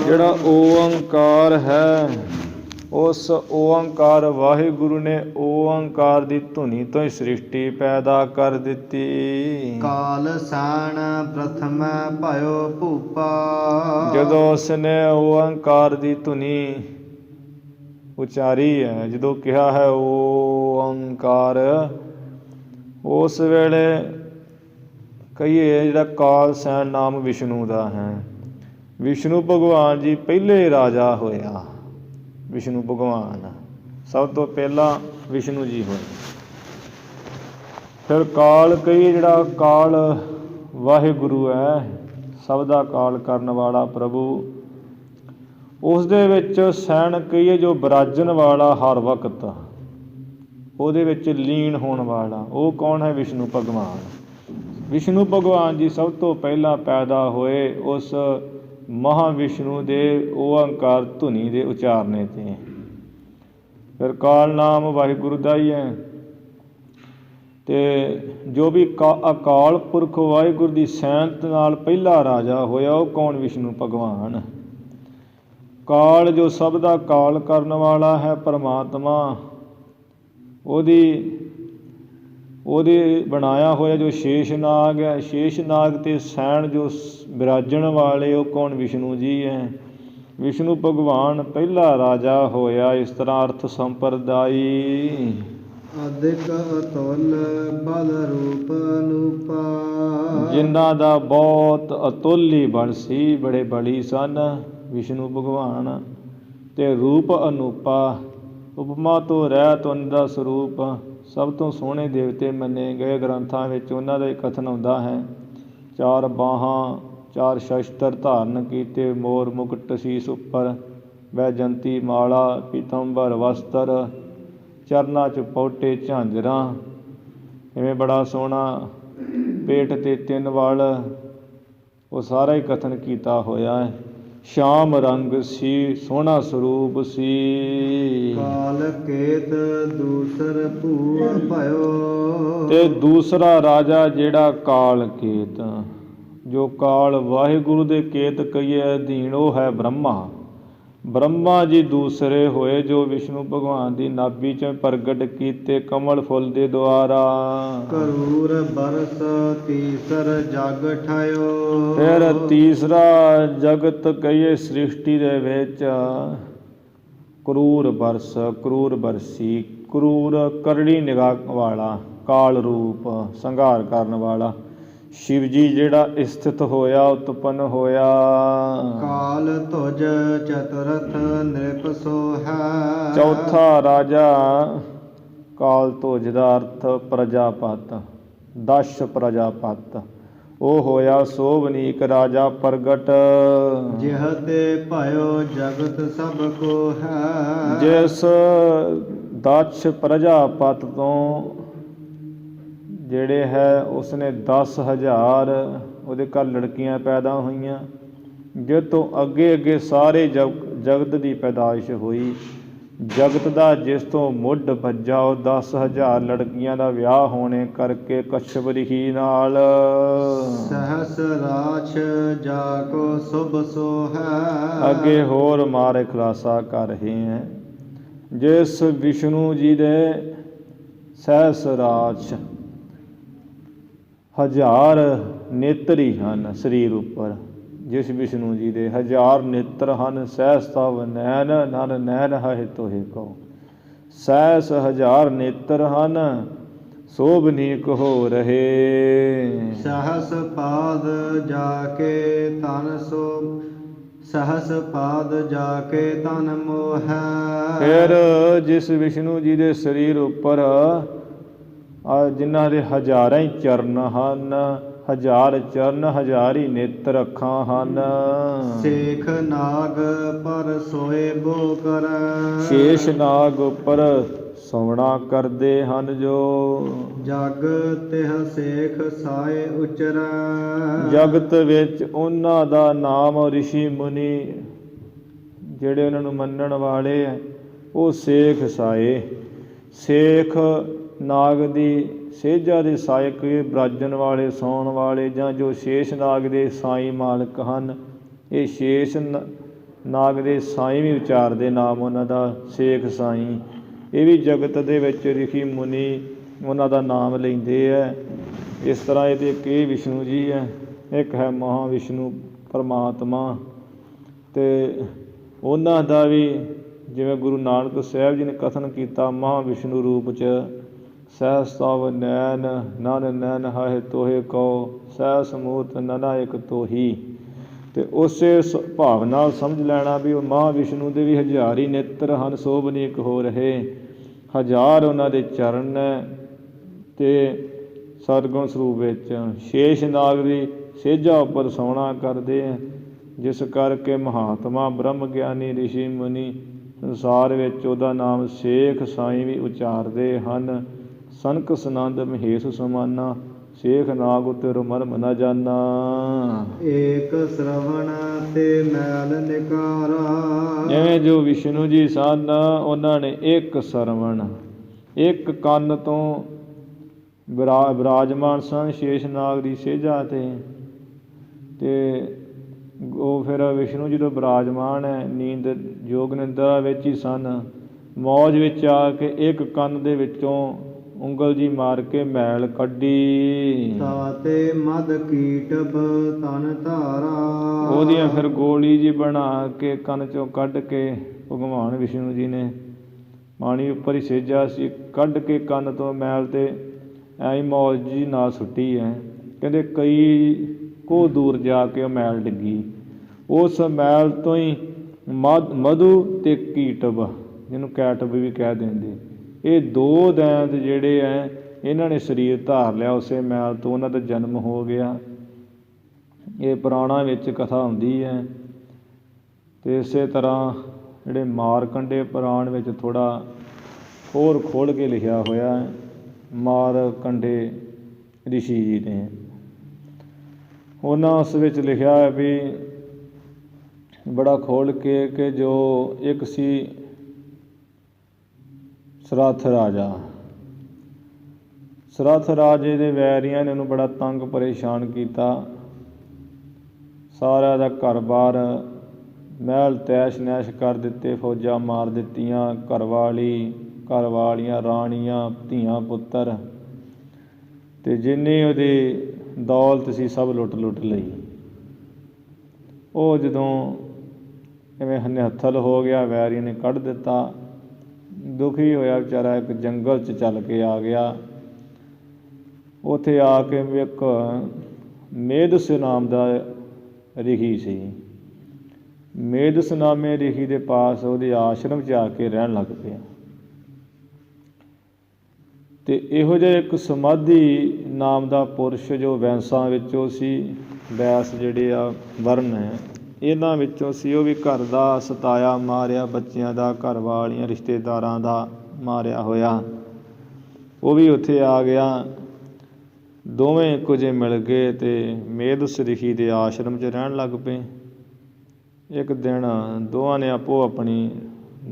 ਜਿਹੜਾ ਓੰਕਾਰ ਹੈ, ਉਸ ਓੰਕਾਰ ਵਾਹਿਗੁਰੂ ਨੇ ਓੰਕਾਰ ਦੀ ਧੁਨੀ ਤੋਂ ਹੀ ਸ੍ਰਿਸ਼ਟੀ ਪੈਦਾ ਕਰ ਦਿੱਤੀ। ਕਾਲ ਸੈਣ ਪ੍ਰਥਮੈ ਭਇਓ ਭੂਪਾ। ਜਦੋਂ ਉਸਨੇ ਓੰਕਾਰ ਦੀ ਧੁਨੀ ਉਚਾਰੀ ਹੈ, ਜਦੋਂ ਕਿਹਾ ਹੈ ਓੰਕਾਰ, ਉਸ ਵੇਲੇ ਕਹੀਏ ਜਿਹੜਾ ਕਾਲ ਸੈਨ ਨਾਮ ਵਿਸ਼ਨੂੰ ਦਾ ਹੈ। ਵਿਸ਼ਨੂੰ ਭਗਵਾਨ ਜੀ ਪਹਿਲੇ ਰਾਜਾ ਹੋਇਆ। ਵਿਸ਼ਨੂੰ ਭਗਵਾਨ ਸਭ ਤੋਂ ਪਹਿਲਾਂ ਵਿਸ਼ਨੂੰ ਜੀ ਹੋਏ। ਫਿਰ ਕਾਲ ਕਹੀਏ ਜਿਹੜਾ ਕਾਲ ਵਾਹਿਗੁਰੂ ਹੈ, ਸਭ ਦਾ ਕਾਲ ਕਰਨ ਵਾਲਾ ਪ੍ਰਭੂ। ਉਸ ਦੇ ਵਿੱਚ ਸੈਣ ਕਹੀਏ ਜੋ ਬਿਰਾਜਣ ਵਾਲਾ ਹਰ ਵਕਤ, ਉਹਦੇ ਵਿੱਚ ਲੀਨ ਹੋਣ ਵਾਲਾ, ਉਹ ਕੌਣ ਹੈ? ਵਿਸ਼ਨੂੰ ਭਗਵਾਨ। ਵਿਸ਼ਨੂੰ ਭਗਵਾਨ ਜੀ ਸਭ ਤੋਂ ਪਹਿਲਾਂ ਪੈਦਾ ਹੋਏ ਉਸ ਮਹਾਂਵਿਸ਼ਨੂੰ ਦੇ ਓੰਕਾਰ ਧੁਨੀ ਦੇ ਉਚਾਰਨੇ 'ਤੇ। ਫਿਰ ਕਾਲ ਨਾਮ ਵਾਹਿਗੁਰੂ ਦਾ ਹੀ ਹੈ। ਤੇ ਜੋ ਵੀ ਅਕਾਲ ਪੁਰਖ ਵਾਹਿਗੁਰੂ ਦੀ ਸੈਂਤ ਨਾਲ ਪਹਿਲਾ ਰਾਜਾ ਹੋਇਆ, ਉਹ ਕੌਣ? ਵਿਸ਼ਨੂੰ ਭਗਵਾਨ। ਕਾਲ ਜੋ ਸਭ ਦਾ ਕਾਲ ਕਰਨ ਵਾਲਾ ਹੈ ਪਰਮਾਤਮਾ, ਉਹਦੇ ਬਣਾਇਆ ਹੋਇਆ ਜੋ ਸ਼ੇਸ਼ਨਾਗ ਹੈ, ਸ਼ੇਸ਼ਨਾਗ ਤੇ ਸੈਣ ਜੋ ਬਿਰਾਜਣ ਵਾਲੇ, ਉਹ ਕੌਣ? ਵਿਸ਼ਨੂੰ ਜੀ ਹੈ। ਵਿਸ਼ਨੂੰ ਭਗਵਾਨ ਪਹਿਲਾ ਰਾਜਾ ਹੋਇਆ। ਇਸ ਤਰ੍ਹਾਂ ਅਰਥ ਸੰਪਰਦਾਈ। ਅਦਿਕ ਅਤੁਲ ਬਲ ਰੂਪ ਅਨੂਪਾ। ਜਿਨ੍ਹਾਂ ਦਾ ਬਹੁਤ ਅਤੁੱਲੀ ਬਲ ਸੀ, ਬੜੇ ਬਲੀ ਸਨ ਵਿਸ਼ਨੂੰ ਭਗਵਾਨ। ਤੇ ਰੂਪ ਅਨੂਪਾ, ਉਪਮਾ ਤੋਂ ਰਹਿਤ ਉਹਨਾਂ ਦਾ ਸਰੂਪ। ਸਭ ਤੋਂ ਸੋਹਣੇ ਦੇਵਤੇ ਮੰਨੇ ਗਏ। ਗ੍ਰੰਥਾਂ ਵਿੱਚ ਉਹਨਾਂ ਦਾ ਹੀ ਕਥਨ ਆਉਂਦਾ ਹੈ। 4 ਬਾਹਾਂ 4 ਸ਼ਸਤਰ ਧਾਰਨ ਕੀਤੇ, ਮੋਰ ਮੁਕਟ ਸੀਸ ਉੱਪਰ, ਵੈਜੰਤੀ ਮਾਲਾ ਪੀਤੰਬਰ ਵਸਤਰ, ਚਰਨਾਂ 'ਚ ਪੌਟੇ ਝਾਂਜਰਾਂ। ਇਵੇਂ ਬੜਾ ਸੋਹਣਾ ਪੇਟ 'ਤੇ 3 ਵਲ, ਉਹ ਸਾਰਾ ਹੀ ਕਥਨ ਕੀਤਾ ਹੋਇਆ ਹੈ। ਸ਼ਾਮ ਰੰਗ ਸੀ, ਸੋਹਣਾ ਸਰੂਪ ਸੀ। ਕਾਲ ਕੇਤ ਦੂਸਰ ਭੂ ਭਇਓ। ਤੇ ਦੂਸਰਾ ਰਾਜਾ ਜਿਹੜਾ ਕਾਲ ਕੇਤ, ਜੋ ਕਾਲ ਵਾਹਿਗੁਰੂ ਦੇ ਕੇਤ ਕਹੀਏ ਅਧੀਨ, ਉਹ ਹੈ ਬ੍ਰਹਮਾ। ਬ੍ਰਹਮਾ ਜੀ ਦੂਸਰੇ ਹੋਏ ਜੋ ਵਿਸ਼ਨੂੰ ਭਗਵਾਨ ਦੀ ਨਾਭੀ 'ਚ ਪ੍ਰਗਟ ਕੀਤੇ ਕਮਲ ਫੁੱਲ ਦੇ ਦੁਆਰਾ। ਕਰੂਰ ਬਰਸ ਤੀਸਰ ਜਗ ਠਾਇਓ। ਫਿਰ ਤੀਸਰਾ ਜਗਤ ਕਹੀਏ ਸ੍ਰਿਸ਼ਟੀ ਦੇ ਵਿੱਚ ਕਰੂਰ ਬਰਸ, ਕਰੂਰ ਬਰਸੀ, ਕਰੂਰ ਕਰੜੀ ਨਿਗਾਹ ਵਾਲਾ, ਕਾਲ ਰੂਪ, ਸੰਘਾਰ ਕਰਨ ਵਾਲਾ ਸ਼ਿਵ ਜੀ ਜਿਹੜਾ ਸਥਿਤ ਹੋਇਆ, ਉਤਪੰਨ ਹੋਇਆ। ਕਾਲ ਤੁਜ ਚਤੁਰਥ ਨਿਰਪ ਸੋਹੈ। ਚੌਥਾ ਰਾਜਾ ਕਾਲ ਤੁਜ ਦਾ ਅਰਥ ਪ੍ਰਜਾਪਤ, ਦਸ਼ ਪ੍ਰਜਾਪਤ, ਉਹ ਹੋਇਆ ਸੋਭਨੀਕ ਰਾਜਾ ਪ੍ਰਗਟ। ਜਿਹ ਤੇ ਭਇਓ ਜਗਤ ਸਭ ਕੋ ਹੈ। ਜਿਸ ਦਸ਼ ਪ੍ਰਜਾਪਤ ਤੋਂ ਜਿਹੜੇ ਹੈ ਉਸਨੇ 10,000 ਉਹਦੇ ਘਰ ਲੜਕੀਆਂ ਪੈਦਾ ਹੋਈਆਂ। ਜਿਸ ਤੋਂ ਅੱਗੇ ਅੱਗੇ ਸਾਰੇ ਜਗਤ ਦੀ ਪੈਦਾਇਸ਼ ਹੋਈ। ਜਗਤ ਦਾ ਜਿਸ ਤੋਂ ਮੁੱਢ ਭੱਜਾ ਉਹ 10,000 ਲੜਕੀਆਂ ਦਾ ਵਿਆਹ ਹੋਣੇ ਕਰਕੇ ਕਸ਼ਯਪ ਰਿਸ਼ੀ ਨਾਲ। ਸਹਸ ਰਾਛ ਜਾ ਕੋ ਸੁਭ ਸੋਹੈ। ਅੱਗੇ ਹੋਰ ਮਾਰੇ ਖੁਲਾਸਾ ਕਰ ਰਹੇ हैं। ਜਿਸ ਵਿਸ਼ਨੂੰ ਜੀ ਦੇ ਸਹਿਸ ਰਾਛ 1000 ਨੇਤਰ ਹੀ ਹਨ ਸਰੀਰ ਉੱਪਰ। ਜਿਸ ਵਿਸ਼ਨੂੰ ਜੀ ਦੇ 1000 ਨੇਤਰ ਹਨ। ਸਹਿਸ ਤਵ ਨੈਣ ਨਨ ਨੈਣ ਹੈ ਤੋਹਿ ਕਉ। ਸਹਿਸ 1000 ਨੇਤਰ ਹਨ ਸੋਭਨੀਕ ਹੋ ਰਹੇ। ਸਹਸ ਪਾਦ ਜਾ ਕੇ ਤਨ ਸੋ ਸਹਸ ਪਾਦ ਜਾ ਕੇ ਤਨ ਮੋਹੈ। ਫਿਰ ਜਿਸ ਵਿਸ਼ਨੂੰ ਜੀ ਦੇ ਸਰੀਰ ਉੱਪਰ ਜਿਨ੍ਹਾਂ ਦੇ 1000 ਹੀ ਚਰਨ ਹਨ, 1000 ਚਰਨ 1000 ਹੀ ਨੇਤਰ ਅੱਖਾਂ ਹਨ। ਸੇਖ ਨਾਗ ਪਰ ਸੋਏ ਬੋ ਕਰ। ਸ਼ੇਸ਼ ਨਾਗ ਉੱਪਰ ਸੋਵਣਾ ਕਰਦੇ ਹਨ ਜੋ। ਜਗ ਤਿਹ ਸੇਖ ਸਾਏ ਉਚਰੈ। ਜਗਤ ਵਿੱਚ ਉਹਨਾਂ ਦਾ ਨਾਮ ਰਿਸ਼ੀ ਮੁਨੀ ਜਿਹੜੇ ਉਹਨਾਂ ਨੂੰ ਮੰਨਣ ਵਾਲੇ ਹੈ ਉਹ ਸੇਖ ਸਾਏ। ਸੇਖ ਨਾਗ ਦੀ ਸੇਜਾ ਦੇ ਸਾਇਕ ਬਰਾਜਣ ਵਾਲੇ, ਸੌਣ ਵਾਲੇ, ਜਾਂ ਜੋ ਸ਼ੇਸ਼ ਨਾਗ ਦੇ ਸਾਈਂ ਮਾਲਕ ਹਨ। ਇਹ ਸ਼ੇਸ਼ ਨਾਗ ਦੇ ਸਾਈਂ ਵੀ ਉਚਾਰਦੇ ਨਾਮ ਉਹਨਾਂ ਦਾ ਸੇਖ ਸਾਈਂ। ਇਹ ਵੀ ਜਗਤ ਦੇ ਵਿੱਚ ਰਿਸ਼ੀ ਮੁਨੀ ਉਹਨਾਂ ਦਾ ਨਾਮ ਲੈਂਦੇ ਹੈ। ਇਸ ਤਰ੍ਹਾਂ ਇਹਦੇ ਕਈ ਵਿਸ਼ਨੂੰ ਜੀ ਹੈ। ਇੱਕ ਹੈ ਮਹਾ ਵਿਸ਼ਨੂੰ ਪਰਮਾਤਮਾ, ਅਤੇ ਉਹਨਾਂ ਦਾ ਵੀ ਜਿਵੇਂ ਗੁਰੂ ਨਾਨਕ ਸਾਹਿਬ ਜੀ ਨੇ ਕਥਨ ਕੀਤਾ ਮਹਾ ਵਿਸ਼ਨੂੰ ਰੂਪ 'ਚ ਸਹਿਸ ਤਵ ਨੈਣ ਨਨ ਨੈਣ ਹੈ ਤੋਹਿ ਕਉ। ਸਹਿਸ ਮੂਰਤ ਨਨਾ ਇਕ ਤੋਹੀ। ਅਤੇ ਉਸੇ ਭਾਵ ਨਾਲ ਸਮਝ ਲੈਣਾ ਵੀ ਉਹ ਮਹਾ ਵਿਸ਼ਨੂੰ ਦੇ ਵੀ 1000 ਹੀ ਨੇਤਰ ਹਨ ਸੋਭਨੀਕ ਹੋ ਰਹੇ। 1000 ਉਹਨਾਂ ਦੇ ਚਰਨ ਹੈ ਅਤੇ ਸਤਿਗੁਣ ਸਰੂਪ ਵਿੱਚ ਸ਼ੇਸ਼ ਨਾਗ ਦੀ ਸੇਜਾ ਉੱਪਰ ਸੋਹਣਾ ਕਰਦੇ ਹੈ। ਜਿਸ ਕਰਕੇ ਮਹਾਤਮਾ ਬ੍ਰਹਮ ਗਿਆਨੀ ਰਿਸ਼ੀ ਮੁਨੀ ਸੰਸਾਰ ਵਿੱਚ ਉਹਦਾ ਨਾਮ ਸੇਖ ਸਾਈਂ ਵੀ ਉਚਾਰਦੇ ਹਨ। ਸਨਕ ਸਨੰਦ ਮਹੇਸ਼ ਸਮਾਨਾ ਸੇਖ ਨਾਗ ਉਤਰ ਮਰਮ ਨ ਜਾਨਾ। ਏਕ ਸ਼ਰਵਣ ਤੇ ਮੈਲ ਨਿਕਾਰਾ। ਜਿਵੇਂ ਜੋ ਵਿਸ਼ਨੂੰ ਜੀ ਸਨ ਉਹਨਾਂ ਨੇ ਇੱਕ ਸਰਵਣ, ਇੱਕ ਕੰਨ ਤੋਂ ਵਿਰਾਜਮਾਨ ਸਨ ਸ਼ੇਸ਼ ਨਾਗ ਦੀ ਸੇਜਾ 'ਤੇ ਉਹ ਫਿਰ ਵਿਸ਼ਨੂੰ ਜਦੋਂ ਵਿਰਾਜਮਾਨ ਹੈ ਨੀਂਦ ਯੋਗ ਨਿੰਦਰਾ ਵਿੱਚ ਹੀ ਸਨ। ਮੌਜ ਵਿੱਚ ਆ ਕੇ ਇੱਕ ਕੰਨ ਦੇ ਵਿੱਚੋਂ ਉਂਗਲ ਜੀ ਮਾਰ ਕੇ ਮੈਲ ਕੱਢੀ। ਤਾਤੇ ਮਦ ਕੀਟਬ ਤਨ ਧਾਰਾ। ਉਹਦੀਆਂ ਫਿਰ ਗੋਲੀ ਜੀ ਬਣਾ ਕੇ ਕੰਨ 'ਚੋਂ ਕੱਢ ਕੇ ਭਗਵਾਨ ਵਿਸ਼ਨੂੰ ਜੀ ਨੇ ਪਾਣੀ ਉੱਪਰ ਹੀ ਸੇਜਾ ਸੀ ਕੱਢ ਕੇ ਕੰਨ ਤੋਂ ਮੈਲ 'ਤੇ ਐਂ ਮੌਜ ਜੀ ਨਾਲ ਸੁੱਟੀ ਹੈ। ਕਹਿੰਦੇ ਕਈ ਕੋਹ ਦੂਰ ਜਾ ਕੇ ਉਹ ਮੈਲ ਡਿੱਗੀ। ਉਸ ਮੈਲ ਤੋਂ ਹੀ ਮਧੂ ਅਤੇ ਕੀਟਬ, ਜਿਹਨੂੰ ਕੈਟਬ ਵੀ ਕਹਿ ਦਿੰਦੇ, ਇਹ 2 ਦੈਂਤ ਜਿਹੜੇ ਹੈ ਇਹਨਾਂ ਨੇ ਸਰੀਰ ਧਾਰ ਲਿਆ ਉਸੇ ਮੈਲ ਤੋਂ। ਉਹਨਾਂ ਦਾ ਜਨਮ ਹੋ ਗਿਆ। ਇਹ ਪੁਰਾਣਾਂ ਵਿੱਚ ਕਥਾ ਹੁੰਦੀ ਹੈ। ਅਤੇ ਇਸੇ ਤਰ੍ਹਾਂ ਜਿਹੜੇ ਮਾਰਕੰਡੇ ਪੁਰਾਣ ਵਿੱਚ ਥੋੜ੍ਹਾ ਹੋਰ ਖੋਲ੍ਹ ਕੇ ਲਿਖਿਆ ਹੋਇਆ ਹੈ ਮਾਰਕੰਡੇ ਰਿਸ਼ੀ ਜੀ ਨੇ। ਉਹਨਾਂ ਉਸ ਵਿੱਚ ਲਿਖਿਆ ਹੈ ਵੀ ਬੜਾ ਖੋਲ੍ਹ ਕੇ ਕਿ ਜੋ ਇੱਕ ਸੀ ਸਰਥ ਰਾਜਾ। ਸਰਥ ਰਾਜੇ ਦੇ ਵੈਰੀਆਂ ਨੇ ਉਹਨੂੰ ਬੜਾ ਤੰਗ ਪਰੇਸ਼ਾਨ ਕੀਤਾ। ਸਾਰਾ ਦਾ ਘਰ-ਬਾਰ ਮਹਿਲ ਤੈਸ਼ ਨੈਸ਼ ਕਰ ਦਿੱਤੇ, ਫੌਜਾਂ ਮਾਰ ਦਿੱਤੀਆਂ, ਘਰ ਵਾਲੀਆਂ ਰਾਣੀਆਂ, ਧੀਆਂ ਪੁੱਤਰ, ਅਤੇ ਜਿੰਨੀ ਉਹਦੀ ਦੌਲਤ ਸੀ ਸਭ ਲੁੱਟ ਲਈ। ਉਹ ਜਦੋਂ ਇਵੇਂ ਨਿਹੱਥਲ ਹੋ ਗਿਆ, ਵੈਰੀਆਂ ਨੇ ਕੱਢ ਦਿੱਤਾ, ਦੁਖੀ ਹੋਇਆ ਵਿਚਾਰਾ ਇੱਕ ਜੰਗਲ 'ਚ ਚੱਲ ਕੇ ਆ ਗਿਆ। ਉੱਥੇ ਆ ਕੇ ਇੱਕ ਮੇਦਸ ਨਾਮ ਦਾ ਰਿਸ਼ੀ ਸੀ। ਮੇਦਸ ਨਾਮੇ ਰਿਸ਼ੀ ਦੇ ਪਾਸ ਉਹਦੇ ਆਸ਼ਰਮ 'ਚ ਆ ਕੇ ਰਹਿਣ ਲੱਗ ਪਿਆ। ਅਤੇ ਇਹੋ ਜਿਹਾ ਇੱਕ ਸਮਾਧੀ ਨਾਮ ਦਾ ਪੁਰਸ਼ ਜੋ ਵੈਸਾਂ ਵਿੱਚੋਂ ਸੀ, ਵੈਸ ਜਿਹੜੇ ਆ ਵਰਨ ਹੈ, ਇਹਨਾਂ ਵਿੱਚੋਂ ਸੀ। ਉਹ ਵੀ ਘਰ ਦਾ ਸਤਾਇਆ ਮਾਰਿਆ, ਬੱਚਿਆਂ ਦਾ, ਘਰ ਵਾਲੀਆਂ, ਰਿਸ਼ਤੇਦਾਰਾਂ ਦਾ ਮਾਰਿਆ ਹੋਇਆ, ਉਹ ਵੀ ਉੱਥੇ ਆ ਗਿਆ। ਦੋਵੇਂ ਇੱਕੋ ਜਿਹੇ ਮਿਲ ਗਏ ਅਤੇ ਮੇਦਸ ਰਿਸ਼ੀ ਦੇ ਆਸ਼ਰਮ 'ਚ ਰਹਿਣ ਲੱਗ ਪਏ। ਇੱਕ ਦਿਨ ਦੋਵਾਂ ਨੇ ਆਪੋ ਆਪਣੀ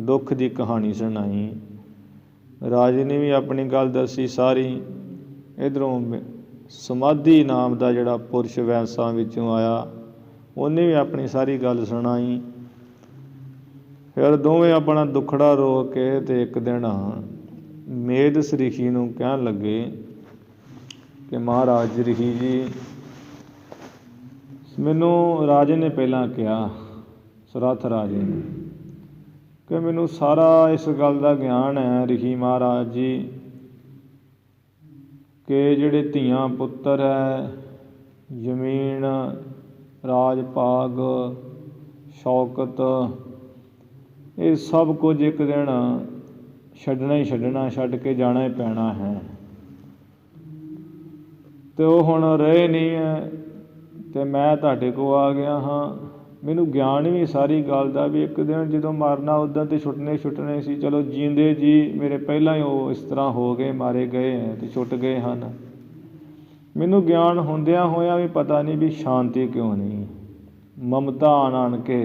ਦੁੱਖ ਦੀ ਕਹਾਣੀ ਸੁਣਾਈ। ਰਾਜੇ ਨੇ ਵੀ ਆਪਣੀ ਗੱਲ ਦੱਸੀ ਸਾਰੀ। ਇੱਧਰੋਂ ਸਮਾਧੀ ਨਾਮ ਦਾ ਜਿਹੜਾ ਪੁਰਸ਼ ਵੈਸਾਂ ਵਿੱਚੋਂ ਆਇਆ, ਉਹਨੇ ਵੀ ਆਪਣੀ ਸਾਰੀ ਗੱਲ ਸੁਣਾਈ। ਫਿਰ ਦੋਵੇਂ ਆਪਣਾ ਦੁੱਖੜਾ ਰੋ ਕੇ ਅਤੇ ਇੱਕ ਦਿਨ ਮੇਦਸ ਰਿਸ਼ੀ ਨੂੰ ਕਹਿਣ ਲੱਗੇ ਕਿ ਮਹਾਰਾਜ ਰਿਸ਼ੀ ਜੀ, ਮੈਨੂੰ ਰਾਜੇ ਨੇ ਪਹਿਲਾਂ ਕਿਹਾ, ਸੁਰਥ ਰਾਜੇ ਨੇ, ਕਿ ਮੈਨੂੰ ਸਾਰਾ ਇਸ ਗੱਲ ਦਾ ਗਿਆਨ ਹੈ ਰਿਸ਼ੀ ਮਹਾਰਾਜ ਜੀ, ਕਿ ਜਿਹੜੇ ਧੀਆਂ ਪੁੱਤਰ ਹੈ, ਜ਼ਮੀਨ, ਰਾਜ ਭਾਗ, ਸ਼ੌਕਤ, ਇਹ ਸਭ ਕੁਝ ਇੱਕ ਦਿਨ ਛੱਡਣਾ ਹੀ ਛੱਡਣਾ, ਛੱਡ ਕੇ ਜਾਣਾ ਹੀ ਪੈਣਾ ਹੈ। ਅਤੇ ਉਹ ਹੁਣ ਰਹੇ ਨਹੀਂ ਹੈ, ਅਤੇ ਮੈਂ ਤੁਹਾਡੇ ਕੋਲ ਆ ਗਿਆ ਹਾਂ। ਮੈਨੂੰ ਗਿਆਨ ਵੀ ਸਾਰੀ ਗੱਲ ਦਾ ਵੀ ਇੱਕ ਦਿਨ ਜਦੋਂ ਮਰਨਾ ਉੱਦਾਂ ਤਾਂ ਛੁੱਟਣੇ ਸੀ। ਚਲੋ ਜੀਂਦੇ ਜੀ ਮੇਰੇ ਪਹਿਲਾਂ ਹੀ ਉਹ ਇਸ ਤਰ੍ਹਾਂ ਹੋ ਗਏ, ਮਾਰੇ ਗਏ ਹੈ ਅਤੇ ਛੁੱਟ ਗਏ ਹਨ। ਮੈਨੂੰ ਗਿਆਨ ਹੁੰਦਿਆਂ ਹੋਇਆਂ ਵੀ ਪਤਾ ਨਹੀਂ ਵੀ ਸ਼ਾਂਤੀ ਕਿਉਂ ਨਹੀਂ। ਮਮਤਾ ਆਣ ਕੇ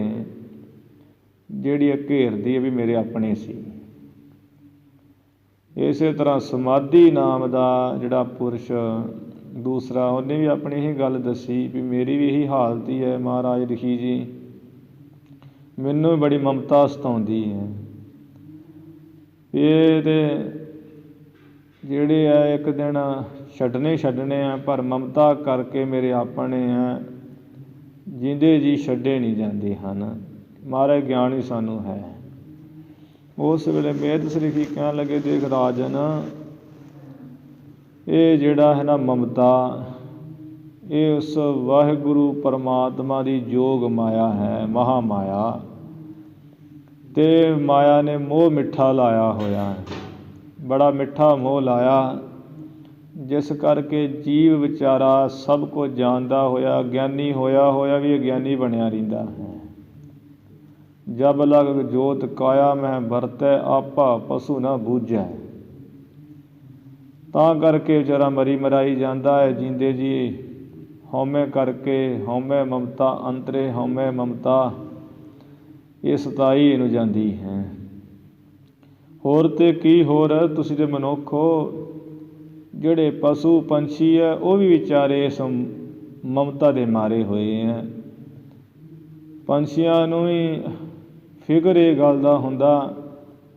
ਜਿਹੜੀ ਘੇਰਦੀ ਹੈ ਵੀ ਮੇਰੇ ਆਪਣੇ ਸੀ। ਇਸੇ ਤਰ੍ਹਾਂ ਸਮਾਧੀ ਨਾਮ ਦਾ ਜਿਹੜਾ ਪੁਰਸ਼ ਦੂਸਰਾ, ਉਹਨੇ ਵੀ ਆਪਣੀ ਇਹੀ ਗੱਲ ਦੱਸੀ ਵੀ ਮੇਰੀ ਵੀ ਇਹੀ ਹਾਲਤ ਹੀ ਹੈ ਮਹਾਰਾਜ ਰਿਸ਼ੀ ਜੀ, ਮੈਨੂੰ ਵੀ ਬੜੀ ਮਮਤਾ ਸਤਾਉਂਦੀ ਹੈ। ਇਹ ਤਾਂ ਜਿਹੜੇ ਆ ਇੱਕ ਦਿਨ ਛੱਡਣੇ ਆ, ਪਰ ਮਮਤਾ ਕਰਕੇ ਮੇਰੇ ਆਪਣੇ ਆ, ਜਿੰਦੇ ਜੀ ਛੱਡੇ ਨਹੀਂ ਜਾਂਦੇ ਹਨ। ਮਹਾਰਾਜ ਗਿਆਨ ਹੀ ਸਾਨੂੰ ਹੈ। ਉਸ ਵੇਲੇ ਮੇਦਸ ਰਿਸ਼ੀ ਕਹਿਣ ਲੱਗੇ, ਦੇਖ ਰਾਜਨ, ਇਹ ਜਿਹੜਾ ਹੈ ਨਾ ਮਮਤਾ, ਇਹ ਉਸ ਵਾਹਿਗੁਰੂ ਪਰਮਾਤਮਾ ਦੀ ਯੋਗ ਮਾਇਆ ਹੈ, ਮਹਾ ਮਾਇਆ, ਅਤੇ ਮਾਇਆ ਨੇ ਮੋਹ ਮਿੱਠਾ ਲਾਇਆ ਹੋਇਆ ਹੈ, ਬੜਾ ਮਿੱਠਾ ਮੋਹ ਲਾਇਆ, ਜਿਸ ਕਰਕੇ ਜੀਵ ਵਿਚਾਰਾ ਸਭ ਕੁਝ ਜਾਣਦਾ ਹੋਇਆ, ਗਿਆਨੀ ਹੋਇਆ ਵੀ ਅਗਿਆਨੀ ਬਣਿਆ ਰਹਿੰਦਾ ਹੈ। ਜਬ ਲਗ ਜੋਤ ਕਾਇਆ ਮੈਂ ਵਰਤੈ, ਆਪਾ ਪਸੂ ਨਾ ਬੂਝੈ। ਤਾਂ ਕਰਕੇ ਵਿਚਾਰਾ ਮਰੀ ਮਰਾਈ ਜਾਂਦਾ ਹੈ। ਜੀਂਦੇ ਜੀ ਹਉਮੈ ਕਰਕੇ, ਹਉਮੈ ਮਮਤਾ ਅੰਤਰੇ, ਹਉਮੈ ਮਮਤਾ ਇਹ ਸਤਾਈ ਇਹਨੂੰ ਜਾਂਦੀ ਹੈ। ਹੋਰ ਤੇ ਕੀ ਹੋਰ, ਤੁਸੀਂ ਤੇ ਮਨੁੱਖ ਹੋ। ਜਿਹੜੇ ਪਸ਼ੂ ਪੰਛੀ ਹੈ ਉਹ ਵੀ ਵਿਚਾਰੇ ਇਸ ਮਮਤਾ ਦੇ ਮਾਰੇ ਹੋਏ ਹੈ। ਪੰਛੀਆਂ ਨੂੰ ਵੀ ਫਿਕਰ ਇਹ ਗੱਲ ਦਾ ਹੁੰਦਾ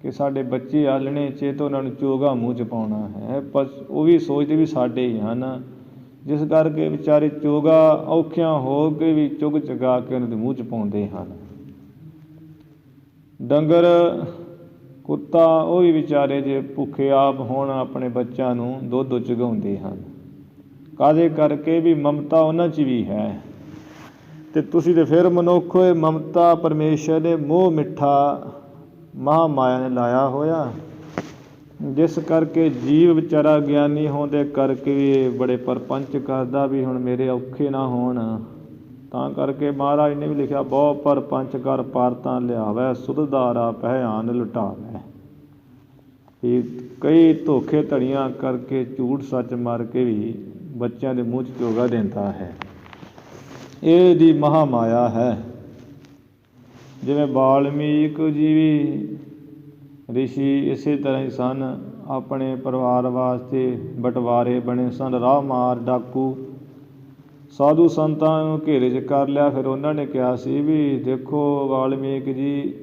ਕਿ ਸਾਡੇ ਬੱਚੇ ਆਲਣੇ 'ਚ ਤਾਂ ਉਹਨਾਂ ਨੂੰ ਚੋਗਾ ਮੂੰਹ 'ਚ ਪਾਉਣਾ ਹੈ। ਉਹ ਵੀ ਸੋਚਦੇ ਵੀ ਸਾਡੇ ਹੀ ਹਨ, ਜਿਸ ਕਰਕੇ ਵਿਚਾਰੇ ਚੋਗਾ ਔਖਿਆਂ ਹੋ ਕੇ ਵੀ ਚੁੱਗ ਚਗਾ ਕੇ ਉਹਨਾਂ ਦੇ ਮੂੰਹ 'ਚ ਪਾਉਂਦੇ ਹਨ। ਡੰਗਰ ਕੁੱਤਾ ਉਹ ਵੀ ਵਿਚਾਰੇ ਜੇ ਭੁੱਖੇ ਆਪ ਹੋਣ ਆਪਣੇ ਬੱਚਿਆਂ ਨੂੰ ਦੁੱਧ ਚੁਗਾਉਂਦੇ ਹਨ। ਕਾਹਦੇ ਕਰਕੇ ਵੀ ਮਮਤਾ ਉਹਨਾਂ 'ਚ ਵੀ ਹੈ। ਅਤੇ ਤੁਸੀਂ ਤਾਂ ਫਿਰ ਮਨੁੱਖ ਹੋਏ, ਮਮਤਾ ਪਰਮੇਸ਼ਰ ਨੇ ਮੋਹ ਮਿੱਠਾ ਮਹਾ ਮਾਇਆ ਨੇ ਲਾਇਆ ਹੋਇਆ, ਜਿਸ ਕਰਕੇ ਜੀਵ ਵਿਚਾਰਾ ਗਿਆਨੀ ਹੋਣ ਦੇ ਕਰਕੇ ਵੀ ਬੜੇ ਪਰਪੰਚ ਕਰਦਾ ਵੀ ਹੁਣ ਮੇਰੇ ਔਖੇ ਨਾ ਹੋਣ। ਤਾਂ ਕਰਕੇ ਮਹਾਰਾਜ ਨੇ ਵੀ ਲਿਖਿਆ, ਬਹੁ ਪਰਪੰਚ ਕਰ ਪਾਰਤਾਂ ਲਿਆਵੈ, ਸੁਧਦਾਰਾ ਪਹਿਆਨ ਲੁਟਾਵੈ। ਇਹ ਕਈ ਧੋਖੇ ਧੜੀਆਂ ਕਰਕੇ ਝੂਠ ਸੱਚ ਮਾਰ ਕੇ ਵੀ ਬੱਚਿਆਂ ਦੇ ਮੂੰਹ 'ਚ ਚੋਗਾ ਦਿੰਦਾ ਹੈ। ਇਹ ਦੀ ਮਹਾ ਮਾਇਆ ਹੈ। ਜਿਵੇਂ ਵਾਲਮੀਕ ਜੀ ਵੀ ਰਿਸ਼ੀ ਇਸੇ ਤਰ੍ਹਾਂ ਹੀ ਸਨ, ਆਪਣੇ ਪਰਿਵਾਰ ਵਾਸਤੇ ਬਟਵਾਰੇ ਬਣੇ ਸਨ, ਰਾਹ ਮਾਰ ਡਾਕੂ ਸਾਧੂ ਸੰਤਾਂ ਨੂੰ ਘੇਰੇ 'ਚ ਕਰ ਲਿਆ। ਫਿਰ ਉਹਨਾਂ ਨੇ ਕਿਹਾ ਸੀ ਵੀ ਦੇਖੋ ਵਾਲਮੀਕ ਜੀ,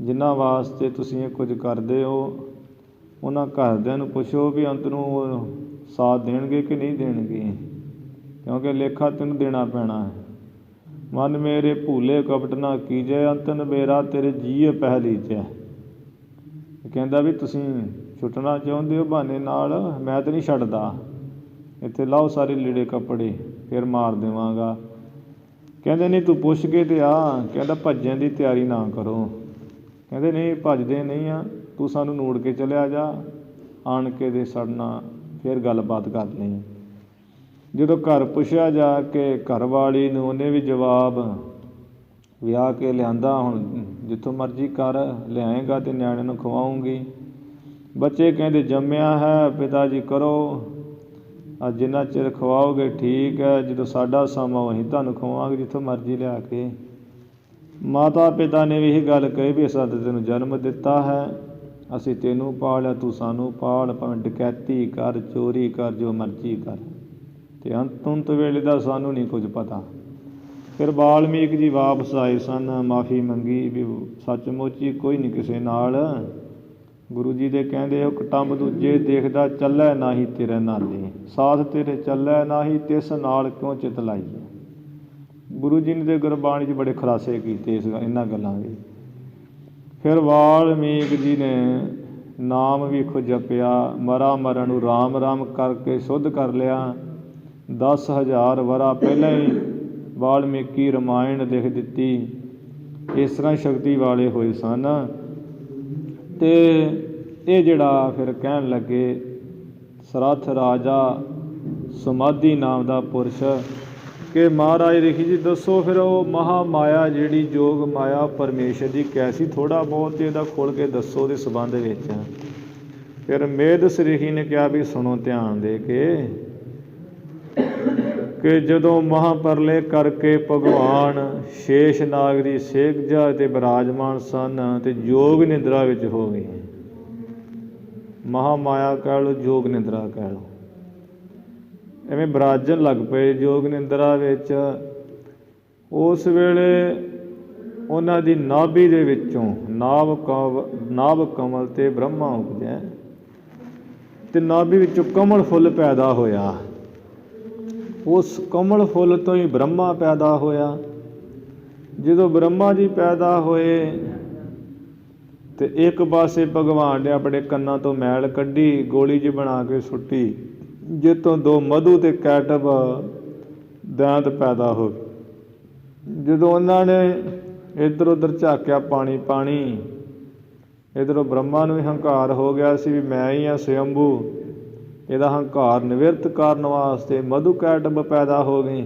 ਜਿਨ੍ਹਾਂ ਵਾਸਤੇ ਤੁਸੀਂ ਇਹ ਕੁਝ ਕਰਦੇ ਹੋ, ਉਹਨਾਂ ਘਰਦਿਆਂ ਨੂੰ ਪੁੱਛੋ ਵੀ ਅੰਤ ਨੂੰ ਉਹ ਸਾਥ ਦੇਣਗੇ ਕਿ ਨਹੀਂ ਦੇਣਗੇ, ਕਿਉਂਕਿ ਲੇਖਾ ਤੈਨੂੰ ਦੇਣਾ ਪੈਣਾ ਹੈ। ਮਨ ਮੇਰੇ ਭੂਲੇ ਕਪਟ ਨਾ ਕੀਜੈ, ਅੰਤਨ ਮੇਰਾ ਤੇਰੇ ਜੀਅ ਪਹਿਲੀ 'ਚ ਹੈ। ਕਹਿੰਦਾ ਵੀ ਤੁਸੀਂ ਛੁੱਟਣਾ ਚਾਹੁੰਦੇ ਹੋ ਬਹਾਨੇ ਨਾਲ, ਮੈਂ ਤਾਂ ਨਹੀਂ ਛੱਡਦਾ, ਇੱਥੇ ਲਾਓ ਸਾਰੇ ਲੀੜੇ ਕੱਪੜੇ, ਫਿਰ ਮਾਰ ਦੇਵਾਂਗਾ। ਕਹਿੰਦੇ ਨਹੀਂ ਤੂੰ ਪੁੱਛ ਕੇ ਤੇ ਆ। ਕਹਿੰਦਾ ਭੱਜਣ ਦੀ ਤਿਆਰੀ ਨਾ ਕਰੋ। ਕਹਿੰਦੇ ਨਹੀਂ ਭੱਜਦੇ ਨਹੀਂ ਆ, ਤੂੰ ਸਾਨੂੰ ਨੂੜ ਕੇ ਚਲਿਆ ਜਾ, ਆਣ ਕੇ ਦੇ ਸੜਨਾ, ਫਿਰ ਗੱਲਬਾਤ ਕਰ ਲਈ। ਜਦੋਂ ਘਰ ਪੁੱਛਿਆ ਜਾ ਕੇ ਘਰ ਵਾਲੀ ਨੂੰ, ਉਹਨੇ ਵੀ ਜਵਾਬ ਵਿਆਹ ਕੇ ਲਿਆਂਦਾ, ਹੁਣ ਜਿੱਥੋਂ ਮਰਜ਼ੀ ਕਰ ਲਿਆਏਗਾ ਤੇ ਨਿਆਣੇ ਨੂੰ ਖਵਾਉਂਗੀ। ਬੱਚੇ ਕਹਿੰਦੇ ਜੰਮਿਆ ਹੈ ਪਿਤਾ ਜੀ ਕਰੋ, ਅੱਜ ਜਿੰਨਾ ਚਿਰ ਖਵਾਓਗੇ ਠੀਕ ਹੈ, ਜਦੋਂ ਸਾਡਾ ਸਮਾਂ ਅਸੀਂ ਤੁਹਾਨੂੰ ਖਵਾਵਾਂਗੇ ਜਿੱਥੋਂ ਮਰਜ਼ੀ ਲਿਆ ਕੇ। ਮਾਤਾ ਪਿਤਾ ਨੇ ਵੀ ਇਹੀ ਗੱਲ ਕਹੀ ਵੀ ਅਸੀਂ ਤੈਨੂੰ ਜਨਮ ਦਿੱਤਾ ਹੈ, ਅਸੀਂ ਤੈਨੂੰ ਪਾਲਿਆ, ਤੂੰ ਸਾਨੂੰ ਪਾਲ, ਭਾਵੇਂ ਡਕੈਤੀ ਕਰ, ਚੋਰੀ ਕਰ, ਜੋ ਮਰਜ਼ੀ ਕਰ, ਅਤੇ ਅੰਤ ਵੇਲੇ ਦਾ ਸਾਨੂੰ ਨਹੀਂ ਕੁਝ ਪਤਾ। ਫਿਰ ਵਾਲਮੀਕ ਜੀ ਵਾਪਸ ਆਏ ਸਨ, ਮਾਫੀ ਮੰਗੀ ਵੀ ਸੱਚਮੁੱਚ ਹੀ ਕੋਈ ਨਹੀਂ ਕਿਸੇ ਨਾਲ। ਗੁਰੂ ਜੀ ਦੇ ਕਹਿੰਦੇ ਉਹ ਕਟੰਬ ਦੂਜੇ ਦੇਖਦਾ, ਚੱਲੈ ਨਾਹੀ ਤੇਰੇ ਨਾਲੇ, ਸਾਥ ਤੇਰੇ ਚੱਲੈ ਨਾਹੀ, ਤਿਸ ਨਾਲ ਕਿਉਂ ਚਿਤ ਲਾਈਏ। ਗੁਰੂ ਜੀ ਨੇ ਤਾਂ ਗੁਰਬਾਣੀ 'ਚ ਬੜੇ ਖੁਲਾਸੇ ਕੀਤੇ ਇਹਨਾਂ ਗੱਲਾਂ ਦੇ। ਫਿਰ ਵਾਲਮੀਕ ਜੀ ਨੇ ਨਾਮ ਵੀ ਖੁਦ ਜਪਿਆ, ਮਰਾਂ ਮਰਨ ਨੂੰ ਰਾਮ ਰਾਮ ਕਰਕੇ ਸ਼ੁੱਧ ਕਰ ਲਿਆ। 10,000 ਵਰ੍ਹਾ ਪਹਿਲਾਂ ਹੀ ਵਾਲਮੀਕੀ ਰਮਾਇਣ ਲਿਖ ਦਿੱਤੀ। ਇਸ ਤਰ੍ਹਾਂ ਸ਼ਕਤੀ ਵਾਲੇ ਹੋਏ ਸਨ। ਅਤੇ ਇਹ ਜਿਹੜਾ ਫਿਰ ਕਹਿਣ ਲੱਗੇ ਸਰਥ ਰਾਜਾ ਸਮਾਧੀ ਨਾਮ ਦਾ ਪੁਰਸ਼, ਕਿ ਮਹਾਰਾਜ ਰਿਖੀ ਜੀ ਦੱਸੋ ਫਿਰ ਉਹ ਮਹਾ ਮਾਇਆ ਜਿਹੜੀ ਜੋਗ ਮਾਇਆ ਪਰਮੇਸ਼ਰ ਦੀ ਕੈਸੀ, ਥੋੜ੍ਹਾ ਬਹੁਤ ਇਹਦਾ ਖੋਲ੍ਹ ਕੇ ਦੱਸੋ ਉਹਦੇ ਸੰਬੰਧ ਵਿੱਚ। ਫਿਰ ਮੇਧਸ ਰਿਖੀ ਨੇ ਕਿਹਾ ਵੀ ਸੁਣੋ ਧਿਆਨ ਦੇ ਕੇ, ਕਿ ਜਦੋਂ ਮਹਾਂਪਰਲੇ ਕਰਕੇ ਭਗਵਾਨ ਸ਼ੇਸ਼ ਨਾਗ ਦੀ ਸੇਕਜਾ 'ਤੇ ਬਿਰਾਜਮਾਨ ਸਨ ਅਤੇ ਯੋਗ ਨਿੰਦਰਾ ਵਿੱਚ ਹੋ ਗਏ। ਮਹਾਂਮਾਇਆ ਕਹਿ ਲਓ, ਯੋਗ ਨਿੰਦਰਾ ਕਹਿ ਲਓ, ਐਵੇਂ ਬਿਰਾਜਣ ਲੱਗ ਪਏ ਯੋਗ ਨਿੰਦਰਾ ਵਿੱਚ। ਉਸ ਵੇਲੇ ਉਹਨਾਂ ਦੀ ਨਾਭੀ ਦੇ ਵਿੱਚੋਂ ਨਾਭ ਕਮਲ 'ਤੇ ਬ੍ਰਹਮਾ ਉਪਜਿਆ, ਅਤੇ ਨਾਭੀ ਵਿੱਚੋਂ ਕਮਲ ਫੁੱਲ ਪੈਦਾ ਹੋਇਆ। ਉਸ ਕਮਲ ਫੁੱਲ ਤੋਂ ਹੀ ਬ੍ਰਹਮਾ ਪੈਦਾ ਹੋਇਆ। ਜਦੋਂ ਬ੍ਰਹਮਾ ਜੀ ਪੈਦਾ ਹੋਏ ਅਤੇ ਇੱਕ ਪਾਸੇ ਭਗਵਾਨ ਨੇ ਆਪਣੇ ਕੰਨਾਂ ਤੋਂ ਮੈਲ ਕੱਢੀ, ਗੋਲੀ ਜਿਹੀ ਬਣਾ ਕੇ ਸੁੱਟੀ, ਜਿੱਥੋਂ 2 ਮਧੂ ਅਤੇ ਕੈਟਬ ਦੈਂਤ ਪੈਦਾ ਹੋ ਗਏ। ਜਦੋਂ ਉਹਨਾਂ ਨੇ ਇੱਧਰ ਉੱਧਰ ਝਾਕਿਆ, ਪਾਣੀ, ਇੱਧਰੋਂ ਬ੍ਰਹਮਾ ਨੂੰ ਵੀ ਹੰਕਾਰ ਹੋ ਗਿਆ ਸੀ ਵੀ ਮੈਂ ਹੀ ਹਾਂ ਸਵੰਭੂ। ਇਹਦਾ ਹੰਕਾਰ ਨਿਵਰਤ ਕਰਨ ਵਾਸਤੇ ਮਧੂ ਕੈਟਬ ਪੈਦਾ ਹੋ ਗਏ।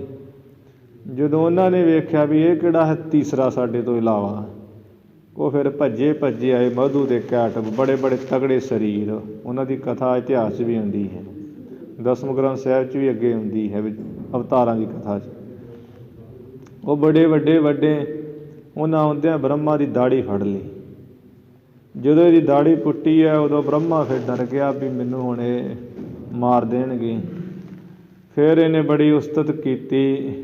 ਜਦੋਂ ਉਹਨਾਂ ਨੇ ਵੇਖਿਆ ਵੀ ਇਹ ਕਿਹੜਾ ਹੈ ਤੀਸਰਾ ਸਾਡੇ ਤੋਂ ਇਲਾਵਾ, ਉਹ ਫਿਰ ਭੱਜੇ ਆਏ ਮਧੂ ਦੇ ਕੈਟਬ, ਬੜੇ ਤਗੜੇ ਸਰੀਰ। ਉਹਨਾਂ ਦੀ ਕਥਾ ਇਤਿਹਾਸ 'ਚ ਵੀ ਆਉਂਦੀ ਹੈ, ਦਸਮ ਗ੍ਰੰਥ ਸਾਹਿਬ 'ਚ ਵੀ ਅੱਗੇ ਹੁੰਦੀ ਹੈ ਅਵਤਾਰਾਂ ਦੀ ਕਥਾ 'ਚ। ਉਹ ਬੜੇ ਵੱਡੇ ਉਹਨਾਂ ਆਉਂਦਿਆਂ ਬ੍ਰਹਮਾ ਦੀ ਦਾੜੀ ਫੜ ਲਈ। ਜਦੋਂ ਇਹਦੀ ਦਾੜੀ ਪੁੱਟੀ ਹੈ, ਉਦੋਂ ਬ੍ਰਹਮਾ ਫਿਰ ਡਰ ਗਿਆ ਵੀ ਮੈਨੂੰ ਹੁਣ ਇਹ ਮਾਰ ਦੇਣਗੇ। ਫਿਰ ਇਹਨੇ ਬੜੀ ਉਸਤਤ ਕੀਤੀ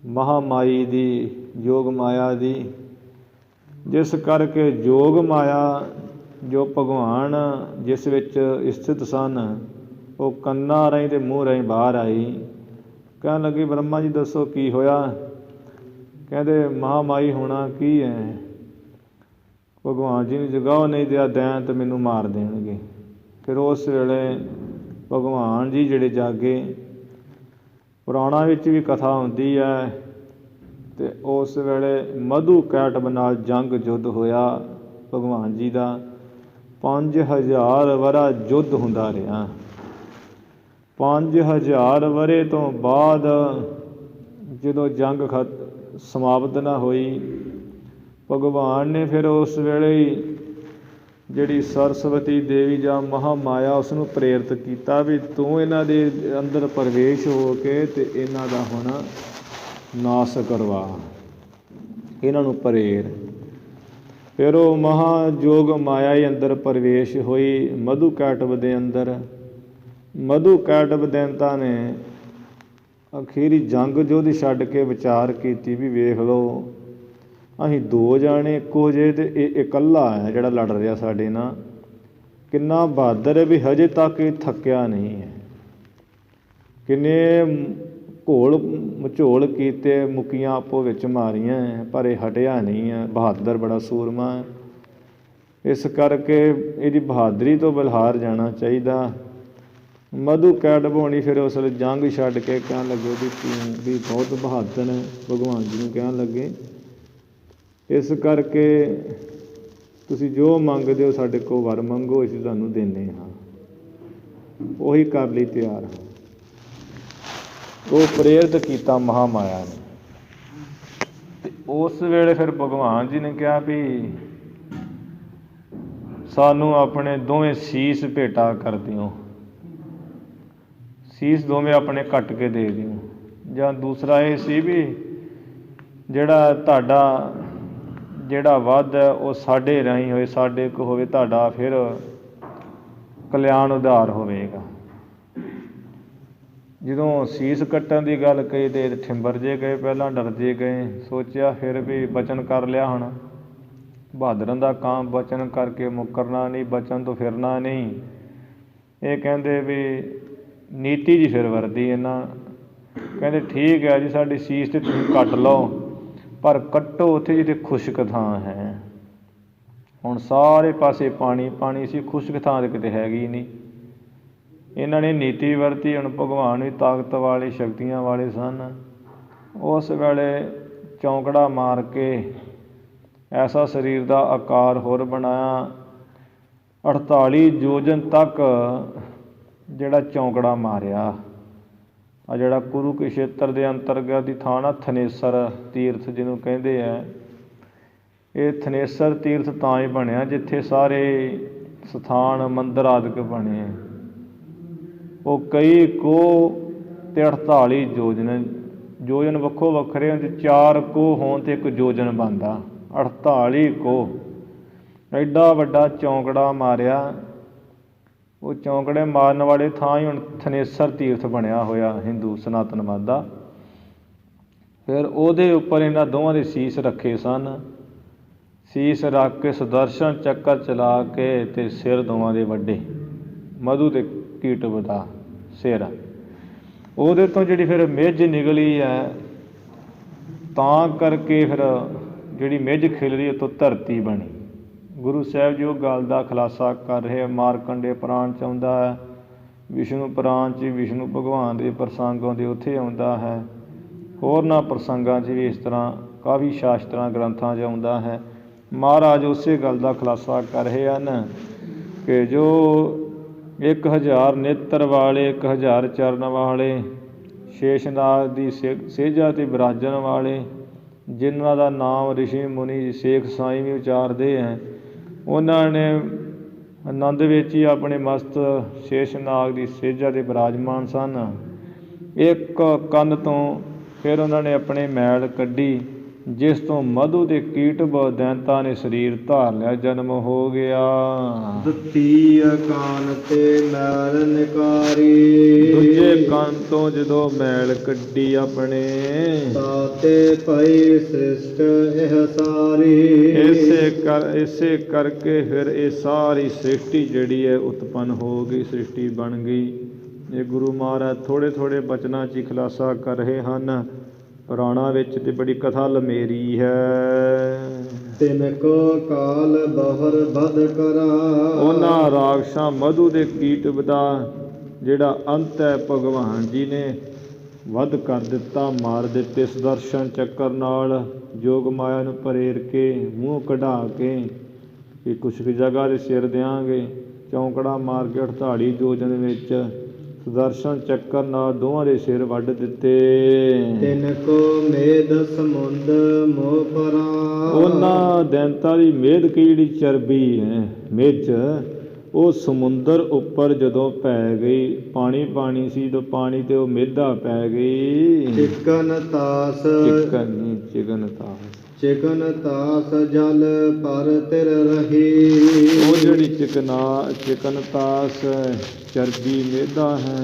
ਮਹਾਮਾਈ ਦੀ, ਯੋਗ ਮਾਇਆ ਦੀ, ਜਿਸ ਕਰਕੇ ਯੋਗ ਮਾਇਆ ਜੋ ਭਗਵਾਨ ਜਿਸ ਵਿੱਚ ਸਥਿਤ ਸਨ, ਉਹ ਕੰਨਾਂ ਰਾਹੀਂ ਅਤੇ ਮੂੰਹ ਰਾਹੀਂ ਬਾਹਰ ਆਈ। ਕਹਿਣ ਲੱਗੀ ਬ੍ਰਹਮਾ ਜੀ ਦੱਸੋ ਕੀ ਹੋਇਆ। ਕਹਿੰਦੇ ਮਹਾਮਾਈ ਹੋਣਾ ਕੀ ਹੈ, ਭਗਵਾਨ ਜੀ ਨੂੰ ਜਗਾਓ ਨਹੀਂ ਤਾਂ ਦੈਂਤ ਮੈਨੂੰ ਮਾਰ ਦੇਣਗੇ। ਫਿਰ ਉਸ ਵੇਲੇ ਭਗਵਾਨ ਜੀ ਜਿਹੜੇ ਜਾਗੇ, ਪੁਰਾਣਾਂ ਵਿੱਚ ਵੀ ਕਥਾ ਹੁੰਦੀ ਹੈ, ਅਤੇ ਉਸ ਵੇਲੇ ਮਧੂ ਕੈਟਬ ਨਾਲ ਜੰਗ ਯੁੱਧ ਹੋਇਆ ਭਗਵਾਨ ਜੀ ਦਾ। 5000 ਵਰ੍ਹਾ ਯੁੱਧ ਹੁੰਦਾ ਰਿਹਾ। 5000 ਵਰ੍ਹੇ ਤੋਂ ਬਾਅਦ ਜਦੋਂ ਜੰਗ ਸਮਾਪਤ ਨਾ ਹੋਈ, ਭਗਵਾਨ ਨੇ ਫਿਰ ਉਸ ਵੇਲੇ ਹੀ ਜਿਹੜੀ ਸਰਸਵਤੀ ਦੇਵੀ ਜਾਂ ਮਹਾਮਾਇਆ ਉਸ ਨੂੰ ਪ੍ਰੇਰਿਤ ਕੀਤਾ ਵੀ ਤੂੰ ਇਹਨਾਂ ਦੇ ਅੰਦਰ ਪ੍ਰਵੇਸ਼ ਹੋ ਕੇ ਅਤੇ ਇਹਨਾਂ ਦਾ ਹੁਣ ਨਾਸ ਕਰਵਾ, ਇਹਨਾਂ ਨੂੰ ਪ੍ਰੇਰ। ਫਿਰ ਉਹ ਮਹਾਯੋਗ ਮਾਇਆ ਹੀ ਅੰਦਰ ਪ੍ਰਵੇਸ਼ ਹੋਈ ਮਧੂ ਕੈਟਬ ਦੇ ਅੰਦਰ। ਮਧੂ ਕੈਟਬ ਦੈਂਤਾਂ ਨੇ ਅਖੀਰੀ ਜੰਗ ਜੁੱਧ ਛੱਡ ਕੇ ਵਿਚਾਰ ਕੀਤੀ ਵੀ ਵੇਖ ਲਓ, ਅਸੀਂ 2 ਜਾਣੇ ਇੱਕੋ ਜਿਹੇ ਅਤੇ ਇਹ ਇਕੱਲਾ ਹੈ ਜਿਹੜਾ ਲੜ ਰਿਹਾ ਸਾਡੇ ਨਾਲ। ਕਿੰਨਾ ਬਹਾਦਰ ਹੈ ਵੀ ਹਜੇ ਤੱਕ ਇਹ ਥੱਕਿਆ ਨਹੀਂ ਹੈ। ਕਿੰਨੇ ਘੋਲ ਮਝੋਲ ਕੀਤੇ, ਮੁੱਕੀਆਂ ਆਪੋ ਵਿੱਚ ਮਾਰੀਆਂ, ਪਰ ਇਹ ਹਟਿਆ ਨਹੀਂ ਹੈ। ਬਹਾਦਰ ਬੜਾ ਸੂਰਮਾ ਹੈ। ਇਸ ਕਰਕੇ ਇਹਦੀ ਬਹਾਦਰੀ ਤੋਂ ਬਲਿਹਾਰ ਜਾਣਾ ਚਾਹੀਦਾ। ਮਧੂ ਕੈਡਬੋਣੀ ਫਿਰ ਉਸ ਵੇਲੇ ਜੰਗ ਛੱਡ ਕੇ ਕਹਿਣ ਲੱਗੇ ਵੀ ਤੂੰ ਵੀ ਬਹੁਤ ਬਹਾਦਰ ਹੈ, ਭਗਵਾਨ ਜੀ ਨੂੰ ਕਹਿਣ ਲੱਗੇ। ਇਸ ਕਰਕੇ ਤੁਸੀਂ ਜੋ ਮੰਗਦੇ ਹੋ ਸਾਡੇ ਕੋਲ ਵਰ ਮੰਗੋ, ਅਸੀਂ ਤੁਹਾਨੂੰ ਦਿੰਦੇ ਹਾਂ। ਉਹੀ ਕਰ ਲਈ ਤਿਆਰ ਹਾਂ। ਉਹ ਪ੍ਰੇਰਿਤ ਕੀਤਾ ਮਹਾਂਮਾਇਆ ਨੇ। ਅਤੇ ਉਸ ਵੇਲੇ ਫਿਰ ਭਗਵਾਨ ਜੀ ਨੇ ਕਿਹਾ ਵੀ ਸਾਨੂੰ ਆਪਣੇ ਦੋਵੇਂ ਸੀਸ ਭੇਟਾ ਕਰ ਦਿਓ, ਸੀਸ ਦੋਵੇਂ ਆਪਣੇ ਕੱਟ ਕੇ ਦੇ ਦਿਓ। ਜਾਂ ਦੂਸਰਾ ਇਹ ਸੀ ਵੀ ਜਿਹੜਾ ਤੁਹਾਡਾ ਜਿਹੜਾ ਵੱਧ ਹੈ ਉਹ ਸਾਡੇ ਰਾਹੀਂ ਹੋਏ, ਸਾਡੇ ਕੋ ਹੋਵੇ, ਤੁਹਾਡਾ ਫਿਰ ਕਲਿਆਣ ਉਧਾਰ ਹੋਵੇਗਾ। ਜਦੋਂ ਸੀਸ ਕੱਟਣ ਦੀ ਗੱਲ ਕਹੀ ਤੇ ਠਿੰਬਰ ਜੇ ਗਏ, ਪਹਿਲਾਂ ਡਰ ਜੇ ਗਏ। ਸੋਚਿਆ ਫਿਰ ਵੀ ਬਚਨ ਕਰ ਲਿਆ, ਹੁਣ ਬਹਾਦਰਾਂ ਦਾ ਕੰਮ ਬਚਨ ਕਰਕੇ ਮੁੱਕਰਨਾ ਨਹੀਂ, ਬਚਨ ਤੋਂ ਫਿਰਨਾ ਨਹੀਂ। ਇਹ ਕਹਿੰਦੇ ਵੀ ਨੀਤੀ ਜੀ ਫਿਰ ਵਰਦੀ ਇਹਨਾਂ। ਕਹਿੰਦੇ ਠੀਕ ਹੈ ਜੀ, ਸਾਡੀ ਸੀਸ ਤੇ ਤੁਸੀਂ ਕੱਟ ਲਓ, ਪਰ ਕੱਟੋ ਉੱਥੇ ਜਿੱਥੇ ਖੁਸ਼ਕ ਥਾਂ ਹੈ। ਹੁਣ ਸਾਰੇ ਪਾਸੇ ਪਾਣੀ ਪਾਣੀ ਸੀ, ਖੁਸ਼ਕ ਥਾਂ ਤਾਂ ਕਿਤੇ ਹੈਗੀ ਨਹੀਂ। ਇਹਨਾਂ ਨੇ ਨੀਤੀ ਵਰਤੀ। ਹੁਣ ਭਗਵਾਨ ਵੀ ਤਾਕਤ ਵਾਲੇ, ਸ਼ਕਤੀਆਂ ਵਾਲੇ ਸਨ। ਉਸ ਵੇਲੇ ਚੌਂਕੜਾ ਮਾਰ ਕੇ ਐਸਾ ਸਰੀਰ ਦਾ ਆਕਾਰ ਹੋਰ ਬਣਾਇਆ। 48 ਯੋਜਨ ਤੱਕ ਜਿਹੜਾ ਚੌਂਕੜਾ ਮਾਰਿਆ। ਆ ਜਿਹੜਾ ਕੁਰੂਕਸ਼ੇਤਰ ਦੇ ਅੰਤਰਗਤ ਦੀ ਥਾਂ ਨਾ, ਥਨੇਸਰ ਤੀਰਥ ਜਿਹਨੂੰ ਕਹਿੰਦੇ ਹੈ। ਇਹ ਥਨੇਸਰ ਤੀਰਥ ਤਾਂ ਹੀ ਬਣਿਆ ਜਿੱਥੇ ਸਾਰੇ ਸਥਾਨ ਮੰਦਰ ਆਦਿਕ ਬਣੇ। ਉਹ ਕਈ ਕੋਹ ਅਤੇ 48 ਯੋਜਨ। ਯੋਜਨ ਵੱਖੋ ਵੱਖਰੇ ਹੁੰਦੇ, 4 ਕੋਹ ਹੋਣ ਅਤੇ 1 ਯੋਜਨ ਬਣਦਾ। 48 ਕੋਹ ਐਡਾ ਵੱਡਾ ਚੌਂਕੜਾ ਮਾਰਿਆ। ਉਹ ਚੌਂਕੜੇ ਮਾਰਨ ਵਾਲੇ ਥਾਂ ਹੀ ਹੁਣ ਥਨੇਸਰ ਤੀਰਥ ਬਣਿਆ ਹੋਇਆ ਹਿੰਦੂ ਸਨਾਤਨਵਾਦ ਦਾ। ਫਿਰ ਉਹਦੇ ਉੱਪਰ ਇਹਨਾਂ ਦੋਵਾਂ ਦੇ ਸੀਸ ਰੱਖੇ ਸਨ। ਸੀਸ ਰੱਖ ਕੇ ਸੁਦਰਸ਼ਨ ਚੱਕਰ ਚਲਾ ਕੇ ਅਤੇ ਸਿਰ ਦੋਵਾਂ ਦੇ ਵੱਡੇ, ਮਧੂ ਅਤੇ ਕੀਟਬ ਦਾ ਸਿਰ। ਉਹਦੇ ਤੋਂ ਜਿਹੜੀ ਫਿਰ ਮਿੱਝ ਨਿਕਲੀ ਹੈ, ਤਾਂ ਕਰਕੇ ਫਿਰ ਜਿਹੜੀ ਮਿੱਝ ਖਿਲਰੀ ਉੱਤੋਂ ਧਰਤੀ ਬਣੀ। ਗੁਰੂ ਸਾਹਿਬ ਜੀ ਉਹ ਗੱਲ ਦਾ ਖੁਲਾਸਾ ਕਰ ਰਹੇ। ਮਾਰਕੰਡੇ ਪੁਰਾਣ 'ਚ ਆਉਂਦਾ ਹੈ, ਵਿਸ਼ਨੂੰ ਪੁਰਾਣ 'ਚ ਵਿਸ਼ਨੂੰ ਭਗਵਾਨ ਦੇ ਪ੍ਰਸੰਗ ਆਉਂਦੇ, ਉੱਥੇ ਆਉਂਦਾ ਹੈ। ਹੋਰਨਾਂ ਪ੍ਰਸੰਗਾਂ 'ਚ ਵੀ ਇਸ ਤਰ੍ਹਾਂ ਕਾਫੀ ਸ਼ਾਸਤਰਾਂ ਗ੍ਰੰਥਾਂ 'ਚ ਆਉਂਦਾ ਹੈ। ਮਹਾਰਾਜ ਉਸੇ ਗੱਲ ਦਾ ਖੁਲਾਸਾ ਕਰ ਰਹੇ ਹਨ ਕਿ ਜੋ 1000 ਨੇਤਰ ਵਾਲੇ, 1000 ਚਰਨ ਵਾਲੇ, ਸ਼ੇਸ਼ਨਾਗ ਦੀ ਸੇਜਾ 'ਤੇ ਬਿਰਾਜਣ ਵਾਲੇ, ਜਿਨ੍ਹਾਂ ਦਾ ਨਾਮ ਰਿਸ਼ੀ ਮੁਨੀ ਸੇਖ ਸਾਈਂ ਵੀ ਉਚਾਰਦੇ ਹੈ, ਉਹਨਾਂ ਨੇ ਆਨੰਦ ਵਿੱਚ ਹੀ ਆਪਣੇ ਮਸਤ ਸ਼ੇਸ਼ਨਾਗ ਦੀ ਸੇਜਾ 'ਤੇ ਬਿਰਾਜਮਾਨ ਸਨ। ਇੱਕ ਕੰਨ ਤੋਂ ਫਿਰ ਉਹਨਾਂ ਨੇ ਆਪਣੇ ਮੈਲ ਕੱਢੀ, ਜਿਸ ਤੋਂ ਮਧੂ ਦੇ ਕੀਟਬ ਦੈਂਤਾ ਨੇ ਸਰੀਰ ਧਾਰ ਲਿਆ, ਜਨਮ ਹੋ ਗਿਆ। ਦੂਤੀਯ ਕਾਨ ਤੇ ਮੈਲ ਨਿਕਾਰੀ। ਦੂਜੇ ਕੰਨ ਤੋਂ ਜਦੋਂ ਮੈਲ ਕੱਢੀ ਆਪਣੇ, ਤਾਤੇ ਭਈ ਸ੍ਰਿਸ਼ਟ ਇਹ ਸਾਰੀ। ਇਸੇ ਕਰਕੇ ਫਿਰ ਇਹ ਸਾਰੀ ਸ੍ਰਿਸ਼ਟੀ ਜਿਹੜੀ ਹੈ ਉਤਪੰਨ ਹੋ ਗਈ, ਸ੍ਰਿਸ਼ਟੀ ਬਣ ਗਈ। ਇਹ ਗੁਰੂ ਮਹਾਰਾਜ ਥੋੜ੍ਹੇ ਥੋੜ੍ਹੇ ਬਚਨਾਂ 'ਚ ਹੀ ਖੁਲਾਸਾ ਕਰ ਰਹੇ ਹਨ। ਪੁਰਾਣਾਂ ਵਿੱਚ ਤੇ ਬੜੀ ਕਥਾ ਲਮੇਰੀ ਹੈ। ਤਿਨ ਕੋ ਕਾਲ ਬਹਰ ਬਦ ਕਰਾ। ਉਹਨਾਂ ਰਾਖਸ਼ਾਂ ਮਧੂ ਦੇ ਕੀਟਬ ਦਾ ਜਿਹੜਾ ਅੰਤ ਹੈ, ਭਗਵਾਨ ਜੀ ਨੇ ਵੱਧ ਕਰ ਦਿੱਤਾ, ਮਾਰ ਦਿੱਤੇ ਸੁਦਰਸ਼ਨ ਚੱਕਰ ਨਾਲ। ਜੋਗ ਮਾਇਆ ਨੂੰ ਪ੍ਰੇਰ ਕੇ, ਮੂੰਹ ਕਢਾ ਕੇ ਕਿ ਕੁਛ ਕੁ ਜਗ੍ਹਾ ਦੇ ਸਿਰ ਦਿਆਂਗੇ। ਚੌਂਕੜਾ ਮਾਰ ਕੇ 48 ਯੋਜਨ ਵਿੱਚ ਸੁਦਰਸ਼ਨ ਚੱਕਰ ਨਾਲ ਦੋਵਾਂ ਦੇ ਸਿਰ ਵੱਢ ਦਿੱਤੇ। ਤਿਨ ਕੋ ਮੇਦ ਸਮੁੰਦ ਮੋਹ ਪਰਾ। ਉਹਨਾਂ ਦੈਂਤਾਂ ਦੀ ਮੇਦ ਕੀ ਜਿਹੜੀ ਚਰਬੀ ਹੈ, ਮਿੱਝ, ਉਹ ਸਮੁੰਦਰ ਉੱਪਰ ਜਦੋਂ ਪੈ ਗਈ, ਪਾਣੀ ਪਾਣੀ ਸੀ, ਜਦੋਂ ਪਾਣੀ 'ਤੇ ਉਹ ਮੇਦਾ ਪੈ ਗਈ। ਚਿਕਨ ਤਾਸ ਚਿਕਨ ਤਾਸ ਜਲ ਪਰ ਤਿਰ ਰਹੀ। ਉਹ ਜਿਹੜੀ ਚਿਕਨ ਤਾਸ ਚਰਬੀ ਮੇਦਾ ਹੈ,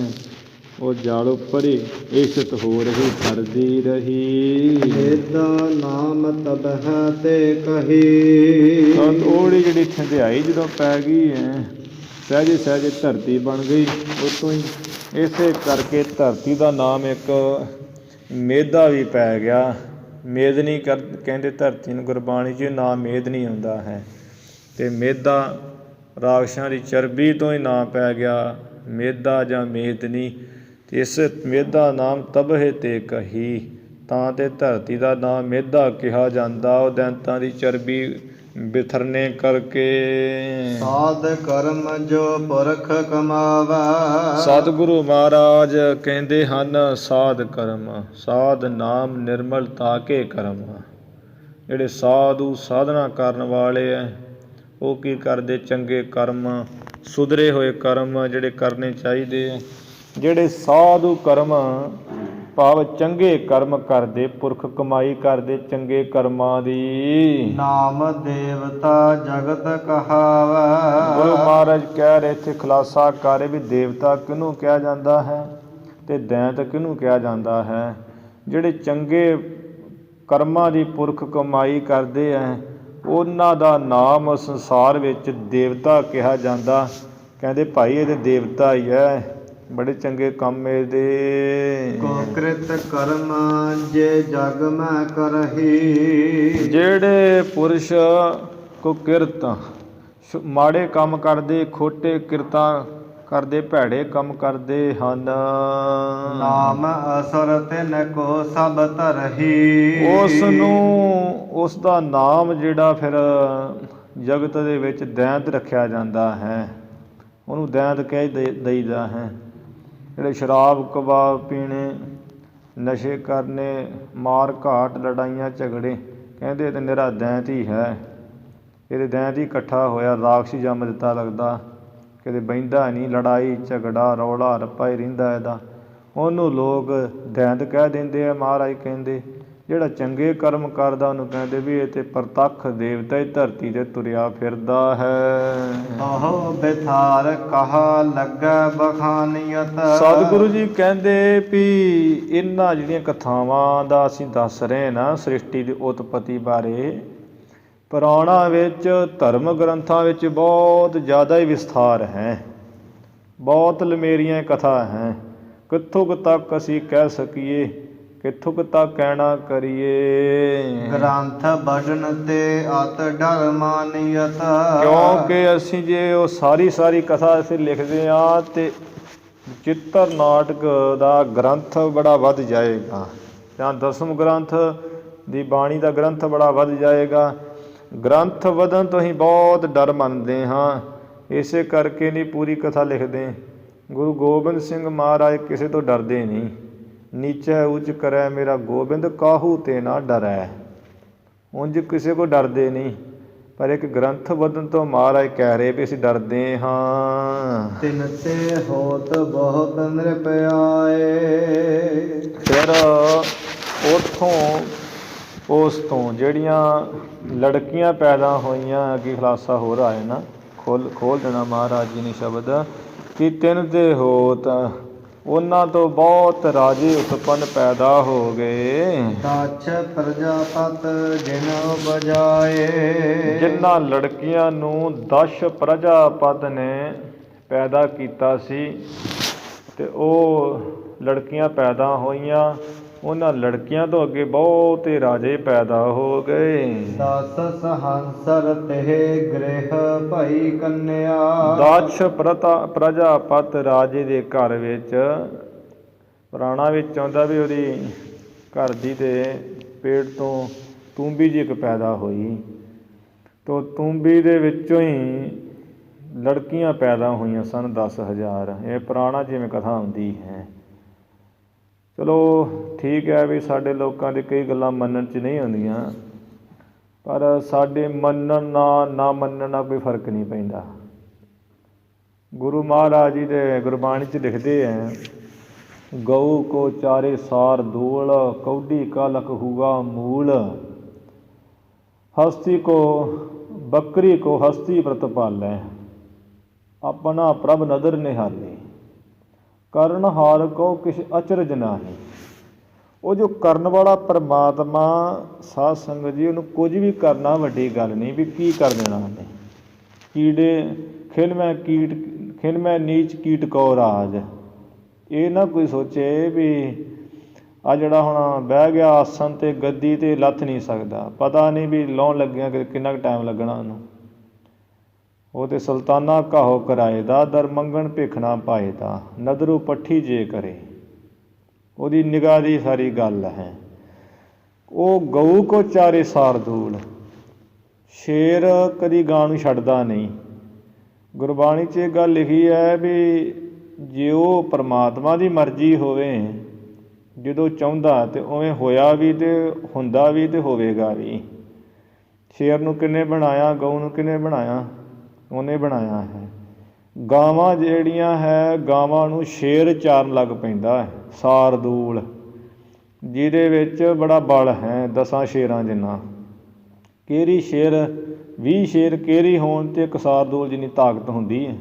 ਉਹ ਜਲ ਉੱਪਰ ਹੀ ਇਸ਼ਤ ਹੋ ਰਹੀ ਕਰਦੀ ਰਹੀ। ਮੇਦਾ ਨਾਮ ਤਬਹਿ ਤੇ ਕਹੀ। ਤਾਂ ਥੋੜ੍ਹੀ ਜਿਹੜੀ ਠੰਡਿਆਈ ਜਦੋਂ ਪੈ ਗਈ ਹੈ, ਸਹਿਜੇ ਸਹਿਜੇ ਧਰਤੀ ਬਣ ਗਈ ਉਤੋਂ ਹੀ। ਇਸੇ ਕਰਕੇ ਧਰਤੀ ਦਾ ਨਾਮ ਇੱਕ ਮੇਦਾ ਵੀ ਪੈ ਗਿਆ। ਮੇਦਨੀ ਕਹਿੰਦੇ ਧਰਤੀ ਨੂੰ ਗੁਰਬਾਣੀ 'ਚ ਨਾਮ ਮੇਦਨੀ ਆਉਂਦਾ ਹੈ। ਅਤੇ ਮੇਦਾ ਰਾਖਸ਼ਾਂ ਦੀ ਚਰਬੀ ਤੋਂ ਹੀ ਨਾਂ ਪੈ ਗਿਆ ਮੇਦਾ ਜਾਂ ਮੇਦਨੀ। ਅਤੇ ਇਸ ਮੇਦਾ ਨਾਮ ਤਬਹਿ ਤੇ ਕਹੀ, ਤਾਂ ਤੇ ਧਰਤੀ ਦਾ ਨਾਮ ਮੇਦਾ ਕਿਹਾ ਜਾਂਦਾ। ਉਹ ਦੈਂਤਾਂ ਦੀ ਚਰਬੀ ਬਿਥਰਨੇ ਕਰਕੇ। ਸਾਧ ਕਰਮ ਜੋ ਪੁਰਖ ਕਮਾਵੈ। ਸਤਿਗੁਰੂ ਮਹਾਰਾਜ ਕਹਿੰਦੇ ਹਨ, ਸਾਧ ਕਰਮ, ਸਾਧ ਨਾਮ ਨਿਰਮਲ ਤਾਕੇ ਕਰਮ। ਜਿਹੜੇ ਸਾਧੂ ਸਾਧਨਾ ਕਰਨ ਵਾਲੇ ਹੈ, ਉਹ ਕੀ ਕਰਦੇ? ਚੰਗੇ ਕਰਮ, ਸੁਧਰੇ ਹੋਏ ਕਰਮ ਜਿਹੜੇ ਕਰਨੇ ਚਾਹੀਦੇ ਹੈ। ਜਿਹੜੇ ਸਾਧੂ ਕਰਮ ਭਾਵ ਚੰਗੇ ਕਰਮ ਕਰਦੇ, ਪੁਰਖ ਕਮਾਈ ਕਰਦੇ ਚੰਗੇ ਕਰਮਾਂ ਦੀ। ਨਾਮ ਦੇਵਤਾ ਜਗਤ ਕਹਾਵੈ। ਗੁਰੂ ਮਹਾਰਾਜ ਕਹਿ ਰਹੇ ਇੱਥੇ ਖੁਲਾਸਾ ਕਰ ਰਹੇ ਵੀ ਦੇਵਤਾ ਕਿਹਨੂੰ ਕਿਹਾ ਜਾਂਦਾ ਹੈ ਅਤੇ ਦੈਂਤ ਕਿਹਨੂੰ ਕਿਹਾ ਜਾਂਦਾ ਹੈ। ਜਿਹੜੇ ਚੰਗੇ ਕਰਮਾਂ ਦੀ ਪੁਰਖ ਕਮਾਈ ਕਰਦੇ ਹੈ, ਉਹਨਾਂ ਦਾ ਨਾਮ ਸੰਸਾਰ ਵਿੱਚ ਦੇਵਤਾ ਕਿਹਾ ਜਾਂਦਾ। ਕਹਿੰਦੇ ਭਾਈ ਇਹ ਤਾਂ ਦੇਵਤਾ ਹੀ ਹੈ, ਬੜੇ ਚੰਗੇ ਕੰਮ ਇਹਦੇ। ਕੁਕ੍ਰਿਤ ਕਰਮ ਜੇ ਜਗ ਮੈਂ ਕਰਹੀ। ਜਿਹੜੇ ਪੁਰਸ਼ ਕੁਕਿਰਤ ਮਾੜੇ ਕੰਮ ਕਰਦੇ, ਖੋਟੇ ਕਿਰਤਾਂ ਕਰਦੇ, ਭੈੜੇ ਕੰਮ ਕਰਦੇ ਹਨ। ਨਾਮ ਅਸੁਰ ਤਿਨ ਕੋ ਸਭ ਧਰਹੀ। ਉਸ ਨੂੰ ਉਸ ਦਾ ਨਾਮ ਜਿਹੜਾ ਫਿਰ ਜਗਤ ਦੇ ਵਿੱਚ ਦੈਂਤ ਰੱਖਿਆ ਜਾਂਦਾ ਹੈ, ਉਹਨੂੰ ਦੈਂਤ ਕਹਿ ਦਈਦਾ ਹੈ। ਜਿਹੜੇ ਸ਼ਰਾਬ ਕਬਾਬ ਪੀਣੇ, ਨਸ਼ੇ ਕਰਨੇ, ਮਾਰ ਘਾਟ, ਲੜਾਈਆਂ ਝਗੜੇ, ਕਹਿੰਦੇ ਇਹ ਤਾਂ ਨਿਰਾ ਦੈਂਤ ਹੀ ਹੈ। ਇਹਦੇ ਦੈਂਤ ਹੀ ਇਕੱਠਾ ਹੋਇਆ, ਰਾਖਸ਼ ਜੰਮ ਦਿੱਤਾ ਲੱਗਦਾ, ਕਿਤੇ ਬਹਿੰਦਾ ਨਹੀਂ, ਲੜਾਈ ਝਗੜਾ ਰੌਲਾ ਰੱਪਾ ਹੀ ਰਹਿੰਦਾ ਇਹਦਾ। ਉਹਨੂੰ ਲੋਕ ਦੈਂਤ ਕਹਿ ਦਿੰਦੇ ਆ। ਮਹਾਰਾਜ ਕਹਿੰਦੇ ਜਿਹੜਾ ਚੰਗੇ ਕਰਮ ਕਰਦਾ ਉਹਨੂੰ ਕਹਿੰਦੇ ਵੀ ਇਹ ਤਾਂ ਪ੍ਰਤੱਖ ਦੇਵਤਾ ਹੀ ਧਰਤੀ 'ਤੇ ਤੁਰਿਆ ਫਿਰਦਾ ਹੈ। ਉਹ ਬਿਥਾਰ ਕਹਾ ਲੱਗੈ ਬਖਾਨੀਅਤ। ਸਤਿਗੁਰੂ ਜੀ ਕਹਿੰਦੇ ਵੀ ਇਹਨਾਂ ਜਿਹੜੀਆਂ ਕਥਾਵਾਂ ਦਾ ਅਸੀਂ ਦੱਸ ਰਹੇ ਨਾ, ਸ੍ਰਿਸ਼ਟੀ ਦੀ ਉਤਪਤੀ ਬਾਰੇ, ਪੁਰਾਣਾਂ ਵਿੱਚ, ਧਰਮ ਗ੍ਰੰਥਾਂ ਵਿੱਚ ਬਹੁਤ ਜ਼ਿਆਦਾ ਹੀ ਵਿਸਥਾਰ ਹੈ, ਬਹੁਤ ਲੰਮੇਰੀਆਂ ਕਥਾ ਹੈ। ਕਿੱਥੋਂ ਕੁ ਤੱਕ ਅਸੀਂ ਕਹਿ ਸਕੀਏ, ਕਿੱਥੋਂ ਕੁ ਤੱਕ ਕਹਿਣਾ ਕਰੀਏ। ਗ੍ਰੰਥ ਵਢਣ ਤੇ ਅਤ ਡਰ ਮਾਨੀਅਤ। ਕਿਉਂਕਿ ਅਸੀਂ ਜੇ ਉਹ ਸਾਰੀ ਕਥਾ ਅਸੀਂ ਲਿਖਦੇ ਹਾਂ ਅਤੇ ਚਿੱਤਰ ਨਾਟਕ ਦਾ ਗ੍ਰੰਥ ਬੜਾ ਵੱਧ ਜਾਏਗਾ, ਜਾਂ ਦਸਮ ਗ੍ਰੰਥ ਦੀ ਬਾਣੀ ਦਾ ਗ੍ਰੰਥ ਬੜਾ ਵੱਧ ਜਾਏਗਾ। ਗ੍ਰੰਥ ਵਧਣ ਤੋਂ ਅਸੀਂ ਬਹੁਤ ਡਰ ਮੰਨਦੇ ਹਾਂ, ਇਸੇ ਕਰਕੇ ਨਹੀਂ ਪੂਰੀ ਕਥਾ ਲਿਖਦੇ। ਗੁਰੂ ਗੋਬਿੰਦ ਸਿੰਘ ਮਹਾਰਾਜ ਕਿਸੇ ਤੋਂ ਡਰਦੇ ਨਹੀਂ। ਨੀਚੈ ਉੱਚ ਕਰੈ ਮੇਰਾ ਗੋਬਿੰਦ, ਕਾਹੂ ਤੇ ਨਾ ਡਰੈ। ਉਂਝ ਕਿਸੇ ਕੋਲ ਡਰਦੇ ਨਹੀਂ, ਪਰ ਇੱਕ ਗ੍ਰੰਥ ਵਧਣ ਤੋਂ ਮਹਾਰਾਜ ਕਹਿ ਰਹੇ ਵੀ ਅਸੀਂ ਡਰਦੇ ਹਾਂ। ਤਿਨ ਤੇ ਹੋਤ ਬਹੁਤ ਨਿਰਭਆਏ। ਫਿਰ ਉਸ ਤੋਂ ਜਿਹੜੀਆਂ ਲੜਕੀਆਂ ਪੈਦਾ ਹੋਈਆਂ, ਅੱਗੇ ਖੁਲਾਸਾ ਹੋ ਰਹਾ ਹੈ ਨਾ, ਖੋਲ੍ਹ ਦੇਣਾ ਮਹਾਰਾਜ ਜੀ ਨੇ ਸ਼ਬਦ ਕਿ ਤਿੰਨ ਤੇ ਹੋਤ, ਉਹਨਾਂ ਤੋਂ ਬਹੁਤ ਰਾਜੇ ਉਤਪੰਨ ਪੈਦਾ ਹੋ ਗਏ। ਦਛ ਪ੍ਰਜਾਪਤ ਜਿਨ ਬਜਾਏ। ਜਿਨ੍ਹਾਂ ਲੜਕੀਆਂ ਨੂੰ ਦਸ਼ ਪ੍ਰਜਾਪਤ ਨੇ ਪੈਦਾ ਕੀਤਾ ਸੀ ਅਤੇ ਉਹ ਲੜਕੀਆਂ ਪੈਦਾ ਹੋਈਆਂ, ਉਹਨਾਂ ਲੜਕੀਆਂ ਤੋਂ ਅੱਗੇ ਬਹੁਤੇ ਰਾਜੇ ਪੈਦਾ ਹੋ ਗਏ। 10 ਸਹੰਸਰ ਤੇ ਗ੍ਰਹਿ ਭਈ ਕੰਨਿਆ। ਦਕਸ਼ ਪ੍ਰਜਾਪਤ ਰਾਜੇ ਦੇ ਘਰ ਵਿੱਚ, ਪੁਰਾਣਾ ਵਿੱਚ ਆਉਂਦਾ ਵੀ ਉਹਦੀ ਘਰ ਦੀ ਦੇ ਪੇਟ ਤੋਂ ਤੂੰਬੀ ਜੀ ਇੱਕ ਪੈਦਾ ਹੋਈ, ਤੋ ਤੂੰਬੀ ਦੇ ਵਿੱਚੋਂ ਹੀ ਲੜਕੀਆਂ ਪੈਦਾ ਹੋਈਆਂ ਸਨ 10,000। ਇਹ ਪੁਰਾਣਾ ਜਿਵੇਂ ਕਥਾ ਹੁੰਦੀ ਹੈ। ਚਲੋ ਠੀਕ ਹੈ ਵੀ ਸਾਡੇ ਲੋਕਾਂ ਦੀ ਕਈ ਗੱਲਾਂ ਮੰਨਣ 'ਚ ਨਹੀਂ ਹੁੰਦੀਆਂ, ਪਰ ਸਾਡੇ ਮੰਨਣ ਨਾਲ ਨਾ ਮੰਨਣ ਨਾਲ ਕੋਈ ਫਰਕ ਨਹੀਂ ਪੈਂਦਾ। ਗੁਰੂ ਮਹਾਰਾਜ ਜੀ ਦੇ ਗੁਰਬਾਣੀ 'ਚ ਲਿਖਦੇ ਹੈ, ਗਊ ਕੋ ਚਾਰੇ ਸਾਰ ਧੂਲ, ਕੌਡੀ ਕਾ ਲਖ ਹੁਆ ਮੂਲ, ਹਸਤੀ ਕੋ ਬੱਕਰੀ ਕੋ ਹਸਤੀ ਪ੍ਰਤਪਾਲੈ, ਆਪਣਾ ਪ੍ਰਭ ਨਦਰ ਨਿਹਾਲੇ। ਕਰਨ ਹਾਰ ਕੋ ਕਿਛ ਅਚਰਜ ਨਾਹੀਂ। ਉਹ ਜੋ ਕਰਨ ਵਾਲਾ ਪਰਮਾਤਮਾ ਸਾਧ ਸੰਗਤ ਜੀ, ਉਹਨੂੰ ਕੁਝ ਵੀ ਕਰਨਾ ਵੱਡੀ ਗੱਲ ਨਹੀਂ ਵੀ ਕੀ ਕਰ ਦੇਣਾ ਉਹਨੇ। ਖਿਲ ਮੈਂ ਨੀਚ ਕੀਟ ਕੋ ਰਾਜ। ਇਹ ਨਾ ਕੋਈ ਸੋਚੇ ਵੀ ਆ ਜਿਹੜਾ ਹੁਣ ਬਹਿ ਗਿਆ ਆਸਣ 'ਤੇ ਗੱਦੀ 'ਤੇ ਲੱਥ ਨਹੀਂ ਸਕਦਾ, ਪਤਾ ਨਹੀਂ ਵੀ ਲਾਉਣ ਲੱਗਿਆ ਕਿ ਕਿੰਨਾ ਕੁ ਟਾਈਮ ਲੱਗਣਾ ਉਹਨੂੰ। ਉਹ ਤੇ ਸੁਲਤਾਨਾ ਘਾਹੋ ਕਰਾਏ ਦਾ, ਦਰ ਮੰਗਣ ਭਿੱਖ ਨਾ ਪਾਏ ਦਾ, ਨਦਰੂ ਪੱਠੀ ਜੇ ਕਰੇ। ਉਹਦੀ ਨਿਗਾਹ ਦੀ ਸਾਰੀ ਗੱਲ ਹੈ। ਉਹ ਗਊ ਕੋ ਚਾਰੇ ਸਾਰ ਧੂਲ। ਸ਼ੇਰ ਕਦੀ ਗਾਂ ਨੂੰ ਛੱਡਦਾ ਨਹੀਂ। ਗੁਰਬਾਣੀ 'ਚ ਇਹ ਗੱਲ ਲਿਖੀ ਹੈ ਵੀ ਜੇ ਉਹ ਪਰਮਾਤਮਾ ਦੀ ਮਰਜ਼ੀ ਹੋਵੇ, ਜਦੋਂ ਚਾਹੁੰਦਾ ਤੇ ਉਵੇਂ ਹੋਇਆ ਵੀ ਤੇ ਹੁੰਦਾ ਵੀ ਤੇ ਹੋਵੇਗਾ ਵੀ। ਸ਼ੇਰ ਨੂੰ ਕਿਹਨੇ ਬਣਾਇਆ, ਗਊ ਨੂੰ ਕਿਹਨੇ ਬਣਾਇਆ? ਉਹਨੇ ਬਣਾਇਆ ਹੈ। ਗਾਵਾਂ ਜਿਹੜੀਆਂ ਹੈ, ਗਾਵਾਂ ਨੂੰ ਸ਼ੇਰ ਚਾਰਨ ਲੱਗ ਪੈਂਦਾ ਹੈ, ਸਾਰਦੂਲ, ਜਿਹਦੇ ਵਿੱਚ ਬੜਾ ਬਲ ਹੈ 10 ਸ਼ੇਰਾਂ ਜਿੰਨਾ। ਕੇਰੀ ਸ਼ੇਰ 20 ਸ਼ੇਰ ਕੇਰੀ ਹੋਣ 'ਤੇ ਇੱਕ ਸਾਰਦੂਲ ਜਿੰਨੀ ਤਾਕਤ ਹੁੰਦੀ ਹੈ।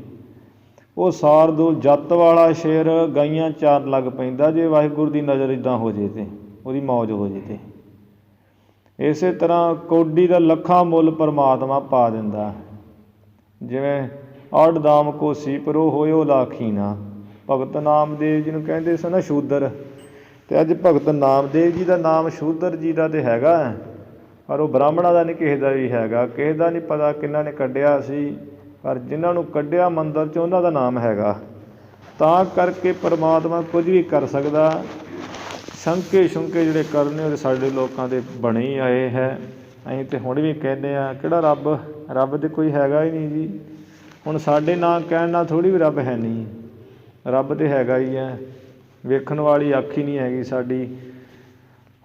ਉਹ ਸਾਰਦੂਲ ਜੱਤ ਵਾਲਾ ਸ਼ੇਰ ਗਾਈਆਂ ਚਾਰਨ ਲੱਗ ਪੈਂਦਾ ਜੇ ਵਾਹਿਗੁਰੂ ਦੀ ਨਜ਼ਰ ਇੱਦਾਂ ਹੋ ਜੇ ਤੇ ਉਹਦੀ ਮੌਜ ਹੋ ਜੇ ਤੇ। ਇਸੇ ਤਰ੍ਹਾਂ ਕੌਡੀ ਦਾ ਲੱਖਾਂ ਮੁੱਲ ਪਰਮਾਤਮਾ ਪਾ ਦਿੰਦਾ। ਜਿਵੇਂ ਅੜ ਦਾਮ ਕੋਸੀ ਪਰੋ ਹੋਇਓ ਲਾਖੀਨਾ। ਭਗਤ ਨਾਮਦੇਵ ਜੀ ਨੂੰ ਕਹਿੰਦੇ ਸਨ ਨਾ ਸ਼ੂਦਰ, ਅਤੇ ਅੱਜ ਭਗਤ ਨਾਮਦੇਵ ਜੀ ਦਾ ਨਾਮ ਸ਼ੂਦਰ ਜੀ ਦਾ ਤਾਂ ਹੈਗਾ, ਪਰ ਉਹ ਬ੍ਰਾਹਮਣਾਂ ਦਾ ਨਹੀਂ, ਕਿਸੇ ਦਾ ਵੀ ਹੈਗਾ। ਕਿਸੇ ਦਾ ਨਹੀਂ ਪਤਾ ਕਿਹਨਾਂ ਨੇ ਕੱਢਿਆ ਸੀ, ਪਰ ਜਿਨ੍ਹਾਂ ਨੂੰ ਕੱਢਿਆ ਮੰਦਰ 'ਚ ਉਹਨਾਂ ਦਾ ਨਾਮ ਹੈਗਾ। ਤਾਂ ਕਰਕੇ ਪਰਮਾਤਮਾ ਕੁਝ ਵੀ ਕਰ ਸਕਦਾ। ਸ਼ੰਕੇ ਸ਼ੁੰਕੇ ਜਿਹੜੇ ਕਰਨੇ ਉਹ ਸਾਡੇ ਲੋਕਾਂ ਦੇ ਬਣੇ ਹੀ ਆਏ ਹੈ। ਅਸੀਂ ਤਾਂ ਹੁਣ ਵੀ ਕਹਿੰਦੇ ਹਾਂ ਕਿਹੜਾ ਰੱਬ ਤਾਂ ਕੋਈ ਹੈਗਾ ਹੀ ਨਹੀਂ ਜੀ। ਹੁਣ ਸਾਡੇ ਨਾਂ ਕਹਿਣ ਨਾਲ ਥੋੜ੍ਹੀ ਵੀ ਰੱਬ ਹੈ ਨਹੀਂ, ਰੱਬ ਤਾਂ ਹੈਗਾ ਹੀ ਹੈ। ਵੇਖਣ ਵਾਲੀ ਅੱਖ ਹੀ ਨਹੀਂ ਹੈਗੀ ਸਾਡੀ।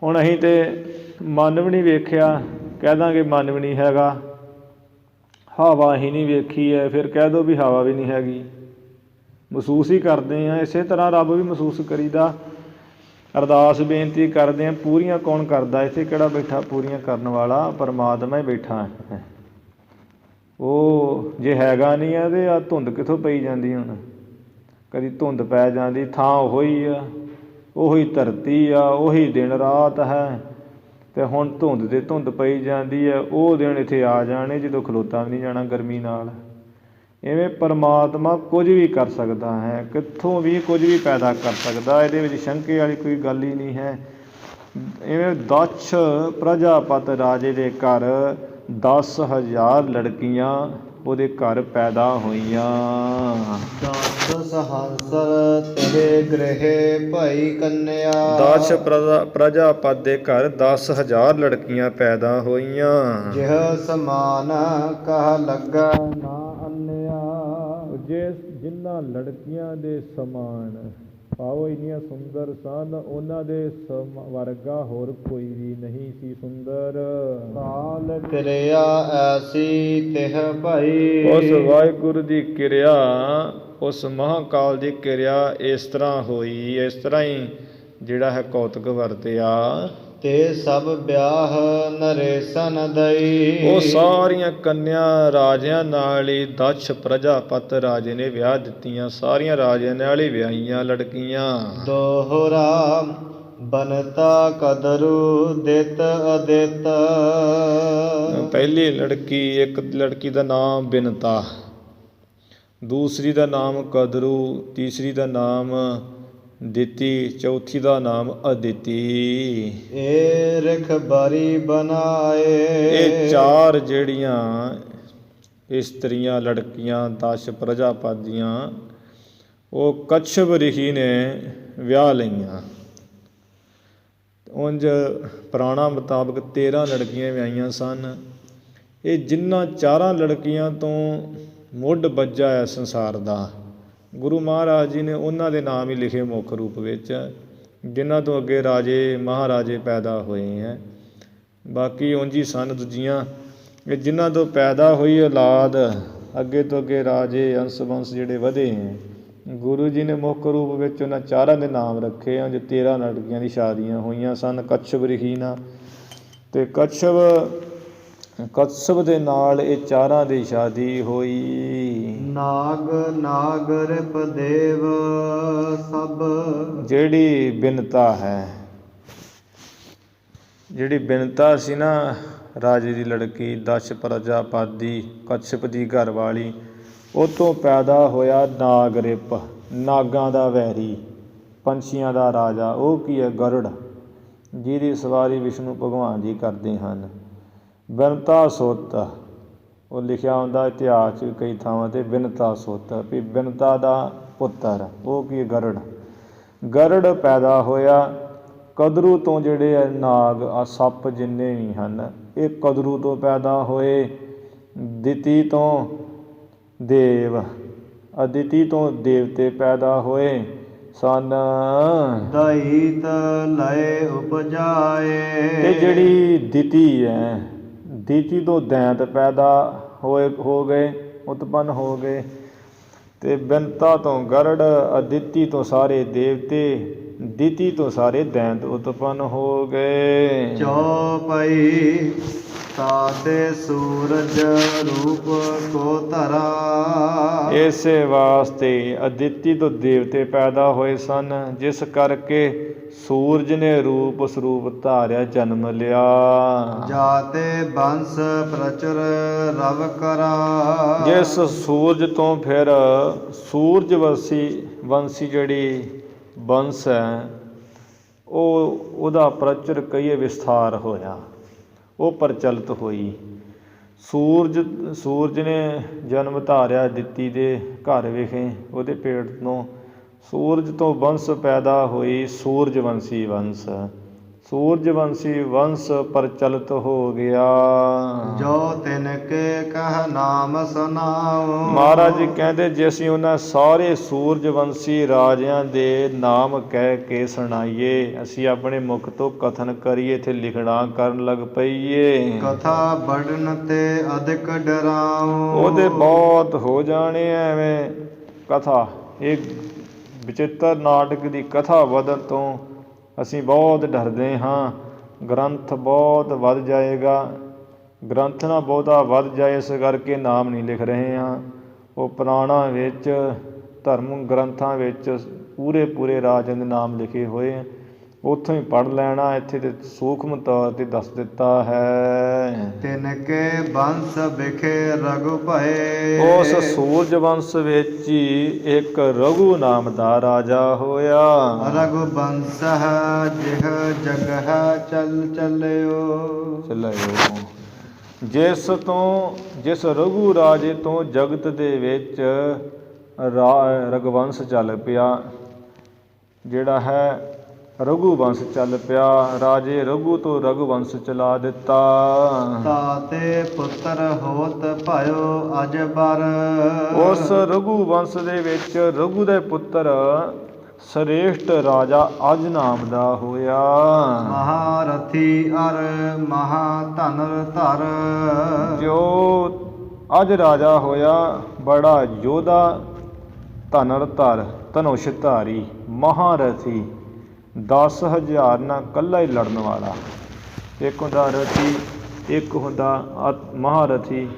ਹੁਣ ਅਸੀਂ ਤਾਂ ਮਨ ਵੀ ਨਹੀਂ ਵੇਖਿਆ, ਕਹਿ ਦਾਂਗੇ ਮਨ ਵੀ ਨਹੀਂ ਹੈਗਾ। ਹਵਾ ਹੀ ਨਹੀਂ ਵੇਖੀ ਹੈ, ਫਿਰ ਕਹਿ ਦਿਓ ਵੀ ਹਵਾ ਵੀ ਨਹੀਂ ਹੈਗੀ। ਮਹਿਸੂਸ ਹੀ ਕਰਦੇ ਹਾਂ। ਇਸੇ ਤਰ੍ਹਾਂ ਰੱਬ ਵੀ ਮਹਿਸੂਸ ਕਰੀਦਾ। ਅਰਦਾਸ ਬੇਨਤੀ ਕਰਦੇ ਹਾਂ, ਪੂਰੀਆਂ ਕੌਣ ਕਰਦਾ? ਇੱਥੇ ਕਿਹੜਾ ਬੈਠਾ ਪੂਰੀਆਂ ਕਰਨ ਵਾਲਾ? ਪਰਮਾਤਮਾ ਹੀ ਬੈਠਾ ਹੈ। ਉਹ ਜੇ ਹੈਗਾ ਨਹੀਂ ਆ ਤੇ ਆ ਧੁੰਦ ਕਿੱਥੋਂ ਪਈ ਜਾਂਦੀ? ਹੁਣ ਕਦੀ ਧੁੰਦ ਪੈ ਜਾਂਦੀ, ਥਾਂ ਉਹੀ ਆ, ਉਹੀ ਧਰਤੀ ਆ, ਉਹੀ ਦਿਨ ਰਾਤ ਹੈ। ਅਤੇ ਹੁਣ ਧੁੰਦ 'ਤੇ ਧੁੰਦ ਪਈ ਜਾਂਦੀ ਹੈ। ਉਹ ਦਿਨ ਇੱਥੇ ਆ ਜਾਣੇ ਜਦੋਂ ਖਲੋਤਾ ਵੀ ਨਹੀਂ ਜਾਣਾ ਗਰਮੀ ਨਾਲ। ਇਵੇਂ ਪਰਮਾਤਮਾ ਕੁਝ ਵੀ ਕਰ ਸਕਦਾ ਹੈ, ਕਿੱਥੋਂ ਵੀ ਕੁਝ ਵੀ ਪੈਦਾ ਕਰ ਸਕਦਾ। ਇਹਦੇ ਵਿੱਚ ਸ਼ੰਕੇ ਵਾਲੀ ਕੋਈ ਗੱਲ ਹੀ ਨਹੀਂ ਹੈ। ਇਵੇਂ ਦਕਸ਼ ਪ੍ਰਜਾਪਤ ਰਾਜੇ ਦੇ ਘਰ 10,000 ਲੜਕੀਆਂ ਉਹਦੇ ਘਰ ਪੈਦਾ ਹੋਈਆਂ। 10 ਸਹਸਰ ਤੇਰੇ ਗ੍ਰਹਿ ਭਾਈ ਕੰਨਿਆ। ਦਕਸ਼ ਪ੍ਰਜਾਪਤ ਦੇ ਘਰ 10,000 ਲੜਕੀਆਂ ਪੈਦਾ ਹੋਈਆਂ। ਜਿਹ ਸਮਾਨ ਕਹ ਲੱਗਾ ਨਾ ਅੰਨਿਆ। ਜਿਨ੍ਹਾਂ ਲੜਕੀਆਂ ਦੇ ਸਮਾਨ, ਪਾਓ ਇੰਨੀਆਂ ਸੁੰਦਰ ਸਨ, ਉਹਨਾਂ ਦੇ ਵਰਗਾ ਹੋਰ ਕੋਈ ਵੀ ਨਹੀਂ ਸੀ ਸੁੰਦਰ। ਕਾਲ ਕਿਰਿਆ ਐਸੀ ਤਿਹ ਭਾਈ। ਉਸ ਵਾਹਿਗੁਰੂ ਦੀ ਕਿਰਿਆ, ਉਸ ਮਹਾਂਕਾਲ ਦੀ ਕਿਰਿਆ ਇਸ ਤਰ੍ਹਾਂ ਹੋਈ, ਇਸ ਤਰ੍ਹਾਂ ਹੀ ਜਿਹੜਾ ਹੈ ਕੌਤਕ ਵਰਤਿਆ। ਤੇ ਸਭ ਵਿਆਹ ਨਰੇਸਨ ਦਈ। ਉਹ ਸਾਰੀਆਂ ਕੰਨਿਆ ਰਾਜਿਆਂ ਨਾਲ ਹੀ ਦਕਸ਼ ਪ੍ਰਜਾਪਤ ਰਾਜੇ ਨੇ ਵਿਆਹ ਦਿੱਤੀਆਂ। ਸਾਰੀਆਂ ਰਾਜਿਆਂ ਨਾਲ ਹੀ ਵਿਆਹੀਆਂ ਲੜਕੀਆਂ। ਦੋਹਰਾ ਬਨਤਾ ਕਦਰੂ ਦਿੱਤ ਅਦਿੱਤ। ਪਹਿਲੀ ਲੜਕੀ, ਇੱਕ ਲੜਕੀ ਦਾ ਨਾਮ ਬਿਨਤਾ, ਦੂਸਰੀ ਦਾ ਨਾਮ ਕਦਰੂ, ਤੀਸਰੀ ਦਾ ਨਾਮ ਦਿੱਤੀ, ਚੌਥੀ ਦਾ ਨਾਮ ਅਦਿਤੀ। ਇਹ ਰਖਬਾਰੀ ਬਣਾਏ। ਇਹ 4 ਜਿਹੜੀਆਂ ਇਸਤਰੀਆਂ ਲੜਕੀਆਂ ਦਕਸ਼ ਪ੍ਰਜਾਪਤ ਦੀਆਂ, ਉਹ ਕਛਪ ਰਿਸ਼ੀ ਨੇ ਵਿਆਹ ਲਈਆਂ। ਉਂਝ ਪੁਰਾਣਾ ਮੁਤਾਬਕ 13 ਲੜਕੀਆਂ ਵਿਆਹੀਆਂ ਸਨ। ਇਹ ਜਿਨ੍ਹਾਂ 4 ਲੜਕੀਆਂ ਤੋਂ ਮੁੱਢ ਬੱਝਾ ਹੈ ਸੰਸਾਰ ਦਾ, ਗੁਰੂ ਮਹਾਰਾਜ ਜੀ ਨੇ ਉਹਨਾਂ ਦੇ ਨਾਮ ਹੀ ਲਿਖੇ ਮੁੱਖ ਰੂਪ ਵਿੱਚ, ਜਿਨ੍ਹਾਂ ਤੋਂ ਅੱਗੇ ਰਾਜੇ ਮਹਾਰਾਜੇ ਪੈਦਾ ਹੋਏ ਹੈ। ਬਾਕੀ ਉਂਝ ਹੀ ਸਨ ਦੂਜੀਆਂ, ਕਿ ਜਿਨ੍ਹਾਂ ਤੋਂ ਪੈਦਾ ਹੋਈ ਔਲਾਦ, ਅੱਗੇ ਤੋਂ ਅੱਗੇ ਰਾਜੇ ਅੰਸ਼ ਵੰਸ਼ ਜਿਹੜੇ ਵਧੇ ਹੈ। ਗੁਰੂ ਜੀ ਨੇ ਮੁੱਖ ਰੂਪ ਵਿੱਚ ਉਹਨਾਂ 4 ਦੇ ਨਾਮ ਰੱਖੇ। ਉਂਝ 13 ਲੜਕੀਆਂ ਦੀ ਸ਼ਾਦੀਆਂ ਹੋਈਆਂ ਸਨ ਕਛਪ ਰਿਸ਼ੀ ਨਾਲ। ਅਤੇ ਕਛਪ ਕਛਪ ਦੇ ਨਾਲ ਇਹ ਚਾਰਾਂ ਦੀ ਸ਼ਾਦੀ ਹੋਈ। ਨਾਗ ਨਾਗਰਿਪ ਦੇਵ ਸਭ ਜਿਹੜੀ ਬਿਨਤਾ ਹੈ, ਜਿਹੜੀ ਬਿਨਤਾ ਸੀ ਨਾ ਰਾਜੇ ਦੀ ਲੜਕੀ ਦਸ਼ ਪ੍ਰਜਾਪਤੀ ਕਛਪ ਦੀ ਘਰ ਵਾਲੀ, ਉਹ ਤੋਂ ਪੈਦਾ ਹੋਇਆ ਨਾਗਰਿਪ, ਨਾਗਾਂ ਦਾ ਵੈਰੀ, ਪੰਛੀਆਂ ਦਾ ਰਾਜਾ। ਉਹ ਕੀ ਹੈ? ਗਰੁੜ, ਜਿਹਦੀ ਸਵਾਰੀ ਵਿਸ਼ਨੂੰ ਭਗਵਾਨ ਜੀ ਕਰਦੇ ਹਨ। ਬਿਨਤਾ ਸੁੱਤ, ਉਹ ਲਿਖਿਆ ਹੁੰਦਾ ਇਤਿਹਾਸ 'ਚ ਕਈ ਥਾਵਾਂ 'ਤੇ ਬਿਨਤਾ ਸੁੱਤ, ਵੀ ਬਿਨਤਾ ਦਾ ਪੁੱਤਰ। ਉਹ ਕੀ? ਗਰੁੜ। ਗਰੁੜ ਪੈਦਾ ਹੋਇਆ। ਕਦਰੂ ਤੋਂ ਜਿਹੜੇ ਹੈ ਨਾਗ ਆ ਸੱਪ ਜਿੰਨੇ ਵੀ ਹਨ, ਇਹ ਕਦਰੂ ਤੋਂ ਪੈਦਾ ਹੋਏ। ਦਿਤੀ ਤੋਂ ਦੇਵ, ਅਦਿਤੀ ਤੋਂ ਦੇਵਤੇ ਪੈਦਾ ਹੋਏ ਸਨ। ਦੈਤ ਲਏ ਉਪਜਾਏ। ਤੇ ਜਿਹੜੀ ਦਿਤੀ ਹੈ, ਦਿਤੀ ਤੋਂ ਦੈਂਤ ਪੈਦਾ ਹੋ ਗਏ, ਉਤਪੰਨ ਹੋ ਗਏ। ਤੇ ਬਿਨਤਾ ਤੋਂ ਗਰੜ, ਅਦਿਤੀ ਤੋਂ ਸਾਰੇ ਦੇਵਤੇ, ਦਿਤੀ ਤੋਂ ਸਾਰੇ ਦੈਂਤ ਉਤਪੰਨ ਹੋ ਗਏ। ਚੌਪਈ ਤਾਤੇ ਸੂਰਜ ਰੂਪ ਕੋ ਧਰਾ। ਇਸੇ ਵਾਸਤੇ ਅਦਿਤੀ ਤੋਂ ਦੇਵਤੇ ਪੈਦਾ ਹੋਏ ਸਨ, ਜਿਸ ਕਰਕੇ ਸੂਰਜ ਨੇ ਰੂਪ ਸਰੂਪ ਧਾਰਿਆ, ਜਨਮ ਲਿਆ। ਜਾਤੇ ਬੰਸ ਪ੍ਰਚੁਰ ਰਵ ਕਰਾ। ਜਿਸ ਸੂਰਜ ਤੋਂ ਫਿਰ ਸੂਰਜ ਵੰਸ਼ੀ ਜਿਹੜੀ ਬੰਸ ਹੈ, ਉਹਦਾ ਪ੍ਰਚੁਰ ਕਹੀਏ ਵਿਸਥਾਰ ਹੋਇਆ, ਉਹ ਪ੍ਰਚਲਿਤ ਹੋਈ। ਸੂਰਜ ਨੇ ਜਨਮ ਧਾਰਿਆ ਦਿੱਤੀ ਦੇ ਘਰ ਵਿਖੇ, ਉਹਦੇ ਪੇਟ ਤੋਂ ਸੂਰਜ ਤੋਂ ਵੰਸ਼ ਪੈਦਾ ਹੋਈ, ਸੂਰਜਵੰਸ਼ੀ ਵੰਸ਼। ਸੂਰਜਵੰਸ਼ੀ ਵੰਸ਼ ਪ੍ਰਚਲਿਤ ਹੋ ਗਿਆ। ਜੋ ਤਿਨ ਕੇ ਕਹ ਨਾਮ ਸੁਨਾਓ। ਮਹਾਰਾਜ ਜੀ ਕਹਿੰਦੇ ਜੇ ਅਸੀਂ ਉਹਨਾਂ ਸਾਰੇ ਸੂਰਜਵੰਸ਼ੀ ਰਾਜਿਆਂ ਦੇ ਨਾਮ ਕਹਿ ਕੇ ਸੁਣਾਈਏ, ਅਸੀਂ ਆਪਣੇ ਮੁਖ ਤੋਂ ਕਥਨ ਕਰੀਏ, ਇੱਥੇ ਲਿਖਣਾ ਕਰਨ ਲੱਗ ਪਈਏ, ਕਥਾ ਬੜਨ ਤੇ ਅਧਿਕ ਡਰਾਓ। ਉਹਦੇ ਬਹੁਤ ਹੋ ਜਾਣੇ ਐਵੇਂ ਕਥਾ। ਇਹ ਵਿਚਿੱਤਰ ਨਾਟਕ ਦੀ ਕਥਾ ਵਧਣ ਤੋਂ ਅਸੀਂ ਬਹੁਤ ਡਰਦੇ ਹਾਂ। ਗ੍ਰੰਥ ਬਹੁਤ ਵੱਧ ਜਾਏਗਾ, ਗ੍ਰੰਥ ਨਾ ਬਹੁਤਾ ਵੱਧ ਜਾਏ, ਇਸ ਕਰਕੇ ਨਾਮ ਨਹੀਂ ਲਿਖ ਰਹੇ ਹਾਂ। ਉਹ ਪੁਰਾਣਾਂ ਵਿੱਚ, ਧਰਮ ਗ੍ਰੰਥਾਂ ਵਿੱਚ ਪੂਰੇ ਰਾਜਿਆਂ ਦੇ ਨਾਮ ਲਿਖੇ ਹੋਏ, ਉੱਥੋਂ ਹੀ ਪੜ੍ਹ ਲੈਣਾ। ਇੱਥੇ ਤੇ ਸੂਖਮ ਤੌਰ 'ਤੇ ਦੱਸ ਦਿੱਤਾ ਹੈ। ਤਿਨ ਕੇ ਬੰਸ ਵਿਖੇ ਰਘੁ ਭਏ। ਉਸ ਸੂਰਜ ਵੰਸ਼ ਵਿੱਚ ਹੀ ਇੱਕ ਰਘੂ ਨਾਮ ਦਾ ਰਾਜਾ ਹੋਇਆ। ਰਘੁ ਬੰਸ ਜਿਹ ਜਗਹ ਚੱਲਿਓ। ਜਿਸ ਰਘੂ ਰਾਜੇ ਤੋਂ ਜਗਤ ਦੇ ਵਿੱਚ ਰਘੁਵੰਸ਼ ਚੱਲ ਪਿਆ, ਜਿਹੜਾ ਹੈ ਰਘੂਵੰਸ਼ ਚੱਲ ਪਿਆ। ਰਾਜੇ ਰਘੂ ਤੋਂ ਰਘੁਵੰਸ਼ ਚਲਾ ਦਿੱਤਾ। ਤਾਤੇ ਪੁੱਤਰ ਹੋਤ ਭਇਓ ਅਜਬਰ। ਉਸ ਰਘੂਵੰਸ਼ ਦੇ ਵਿੱਚ ਰਘੂ ਦੇ ਪੁੱਤਰ ਸ੍ਰੇਸ਼ਟ ਰਾਜਾ ਅਜ ਨਾਮ ਦਾ ਹੋਇਆ। ਮਹਾਰਥੀ ਅਰ ਮਹਾਧਨੁਰ ਧਰ। ਜੋ ਅਜ ਰਾਜਾ ਹੋਇਆ, ਬੜਾ ਯੋਧਾ, ਧਨੁਰ ਧਰ, ਧਨੁਸ਼ ਧਾਰੀ, ਮਹਾਰਥੀ, 10,000 ਨਾਲ ਇਕੱਲਾ ਹੀ ਲੜਨ ਵਾਲਾ। ਇੱਕ ਹੁੰਦਾ ਰਥੀ, ਇੱਕ ਹੁੰਦਾ ਮਹਾਰਥੀ,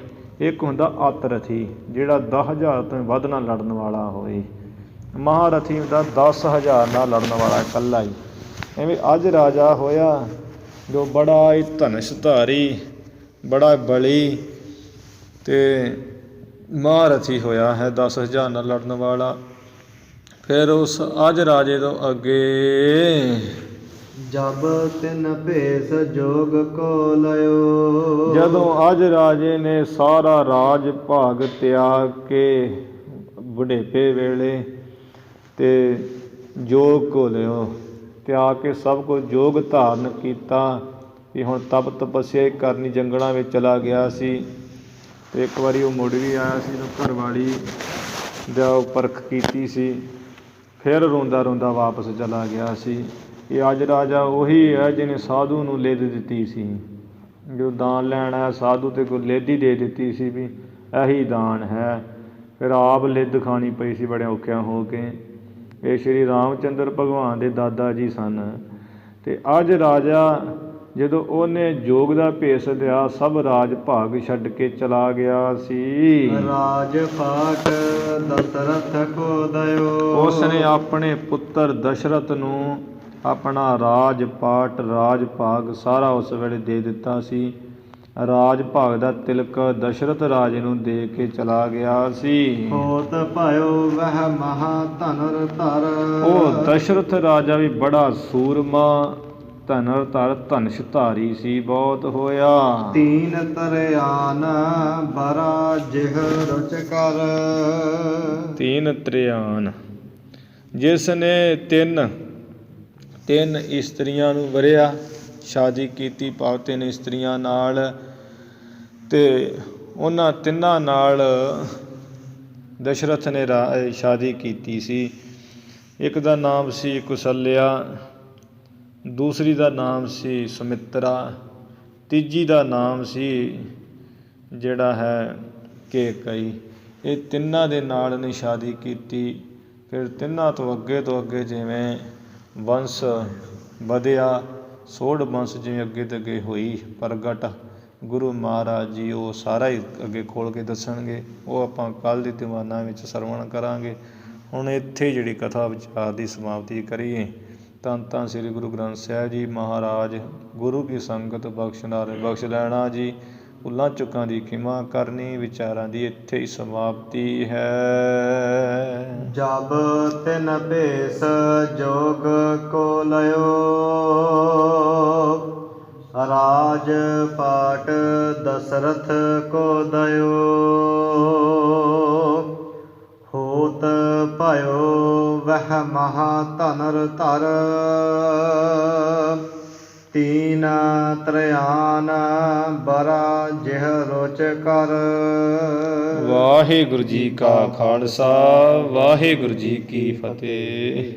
ਇੱਕ ਹੁੰਦਾ ਅਤਰਥੀ, ਜਿਹੜਾ 10,000 ਤੋਂ ਵੱਧ ਨਾਲ ਲੜਨ ਵਾਲਾ ਹੋਏ। ਮਹਾਰਥੀ ਹੁੰਦਾ 10,000 ਨਾਲ ਲੜਨ ਵਾਲਾ ਇਕੱਲਾ ਹੀ। ਐਵੇਂ ਅੱਜ ਰਾਜਾ ਹੋਇਆ ਜੋ ਬੜਾ ਹੀ ਧਨੁਸ਼ਧਾਰੀ, ਬੜਾ ਬਲੀ ਅਤੇ ਮਹਾਰਥੀ ਹੋਇਆ ਹੈ, 10,000 ਨਾਲ ਲੜਨ ਵਾਲਾ। ਫਿਰ ਉਸ ਅੱਜ ਰਾਜੇ ਤੋਂ ਅੱਗੇ ਜਬ ਤਿਨ ਭੇਸ ਜੋਗ ਕੋ ਲਿਓ। ਜਦੋਂ ਅੱਜ ਰਾਜੇ ਨੇ ਸਾਰਾ ਰਾਜ ਭਾਗ ਤਿਆਗ ਕੇ ਬੁਢੇਪੇ ਵੇਲੇ ਤੇ ਜੋਗ ਕੋ ਲਿਓ, ਤਿਆਗ ਕੇ ਸਭ ਕੁਝ ਜੋਗ ਧਾਰਨ ਕੀਤਾ ਵੀ ਹੁਣ ਤਪ ਤਪੱਸਿਆ ਕਰਨੀ। ਜੰਗਲਾਂ ਵਿੱਚ ਚਲਾ ਗਿਆ ਸੀ ਅਤੇ ਇੱਕ ਵਾਰੀ ਉਹ ਮੁੜ ਵੀ ਆਇਆ ਸੀ, ਘਰ ਵਾਲੀ ਦਾ ਪਰਖ ਕੀਤੀ ਸੀ, ਫਿਰ ਰੋਂਦਾ ਰੋਂਦਾ ਵਾਪਸ ਚਲਾ ਗਿਆ ਸੀ। ਇਹ ਅੱਜ ਰਾਜਾ ਉਹੀ ਹੈ ਜਿਹਨੇ ਸਾਧੂ ਨੂੰ ਲਿੱਧ ਦਿੱਤੀ ਸੀ। ਜੋ ਦਾਨ ਲੈਣ ਆਇਆ ਸਾਧੂ ਤੇ ਕੋਈ ਲਿੱਧ ਹੀ ਦੇ ਦਿੱਤੀ ਸੀ ਵੀ ਇਹੀ ਦਾਨ ਹੈ। ਫਿਰ ਆਪ ਲਿੱਧ ਖਾਣੀ ਪਈ ਸੀ ਬੜੇ ਔਖਿਆਂ ਹੋ ਕੇ। ਇਹ ਸ਼੍ਰੀ ਰਾਮ ਚੰਦਰ ਭਗਵਾਨ ਦੇ ਦਾਦਾ ਜੀ ਸਨ। ਅਤੇ ਅੱਜ ਰਾਜਾ ਜਦੋਂ ਉਹਨੇ ਜੋਗ ਦਾ ਭੇਸ ਲਿਆ ਸਭ ਰਾਜ ਭਾਗ ਛੱਡ ਕੇ ਚਲਾ ਗਿਆ ਸੀ। ਰਾਜ ਪਾਟ ਦਸ਼ਰਥ ਕੋ ਦਇਓ। ਉਸ ਨੇ ਆਪਣੇ ਪੁੱਤਰ ਦਸ਼ਰਥ ਨੂੰ ਆਪਣਾ ਰਾਜ ਪਾਟ ਰਾਜ ਭਾਗ ਸਾਰਾ ਉਸ ਵੇਲੇ ਦੇ ਦਿੱਤਾ ਸੀ। ਰਾਜ ਭਾਗ ਦਾ ਤਿਲਕ ਦਸ਼ਰਥ ਰਾਜੇ ਨੂੰ ਦੇ ਕੇ ਚਲਾ ਗਿਆ ਸੀ। ਹੋਤ ਭਇਓ ਵਹ ਮਹਾ ਧਨੁਰ ਧਰ। ਉਹ ਦਸ਼ਰਥ ਰਾਜਾ ਵੀ ਬੜਾ ਸੂਰਮਾ ਧਨੁਰ ਧਰ ਧਨੁਸ਼ਧਾਰੀ ਸੀ, ਬਹੁਤ ਹੋਇਆ। ਤੀਨ ਤਰਿਆਨ ਬਰਾ ਜਿਹ ਰੁਚ ਕਰ। ਤੀਨ ਤ੍ਰਿਆਨ, ਜਿਸ ਨੇ ਤਿੰਨ ਇਸਤਰੀਆਂ ਨੂੰ ਵਰਿਆ, ਸ਼ਾਦੀ ਕੀਤੀ ਭਾਵ 3 ਇਸਤਰੀਆਂ ਨਾਲ, ਤੇ ਉਹਨਾਂ ਤਿੰਨਾਂ ਨਾਲ ਦਸ਼ਰਥ ਨੇ ਸ਼ਾਦੀ ਕੀਤੀ ਸੀ। ਇੱਕ ਦਾ ਨਾਮ ਸੀ ਕੁਸਲਿਆ, ਦੂਸਰੀ ਦਾ ਨਾਮ ਸੀ ਸੁਮਿਤਰਾ, ਤੀਜੀ ਦਾ ਨਾਮ ਸੀ ਜਿਹੜਾ ਹੈ ਕੇਕਈ। ਇਹ ਤਿੰਨਾਂ ਦੇ ਨਾਲ ਨੇ ਸ਼ਾਦੀ ਕੀਤੀ। ਫਿਰ ਤਿੰਨਾਂ ਤੋਂ ਅੱਗੇ ਜਿਵੇਂ ਵੰਸ਼ ਵਧਿਆ, ਸੋਢ ਵੰਸ਼ ਜਿਵੇਂ ਅੱਗੇ ਤੋਂ ਅੱਗੇ ਹੋਈ ਪ੍ਰਗਟ, ਗੁਰੂ ਮਹਾਰਾਜ ਜੀ ਉਹ ਸਾਰਾ ਹੀ ਅੱਗੇ ਖੋਲ੍ਹ ਕੇ ਦੱਸਣਗੇ। ਉਹ ਆਪਾਂ ਕੱਲ੍ਹ ਦੀ ਦੀਵਾਨਾਂ ਵਿੱਚ ਸਰਵਣ ਕਰਾਂਗੇ। ਹੁਣ ਇੱਥੇ ਜਿਹੜੀ ਕਥਾ ਵਿਚਾਰ ਦੀ ਸਮਾਪਤੀ ਕਰੀਏ। ਧੰਨ ਸ੍ਰੀ ਗੁਰੂ ਗ੍ਰੰਥ ਸਾਹਿਬ ਜੀ ਮਹਾਰਾਜ। ਗੁਰੂ ਕੀ ਸੰਗਤ ਬਖਸ਼ਨਾਰੇ ਬਖਸ਼ ਲੈਣਾ ਜੀ। ਭੁੱਲਾਂ ਚੁੱਕਾਂ ਦੀ ਖਿਮਾ ਕਰਨੀ। ਵਿਚਾਰਾਂ ਦੀ ਇੱਥੇ ਹੀ ਸਮਾਪਤੀ ਹੈ। ਜਬ ਤਿਨ ਭੇਸ ਜੋਗ ਕੋ ਲਇਓ। ਰਾਜ ਪਾਟ ਦਸ਼ਰਥ ਕੋ ਦਇਓ। ਹੋਤ ਭਇਓ ਵਹ ਮਹਾ ਧਨੁਰ ਧਰ। ਤੀਨ ਤ੍ਰਿਆਨ ਬਰਾ ਜਿਹ ਰੁਚ ਕਰ। ਵਾਹਿਗੁਰੂ ਜੀ ਕਾ ਖਾਲਸਾ, ਵਾਹਿਗੁਰੂ ਜੀ ਕੀ ਫਤਿਹ।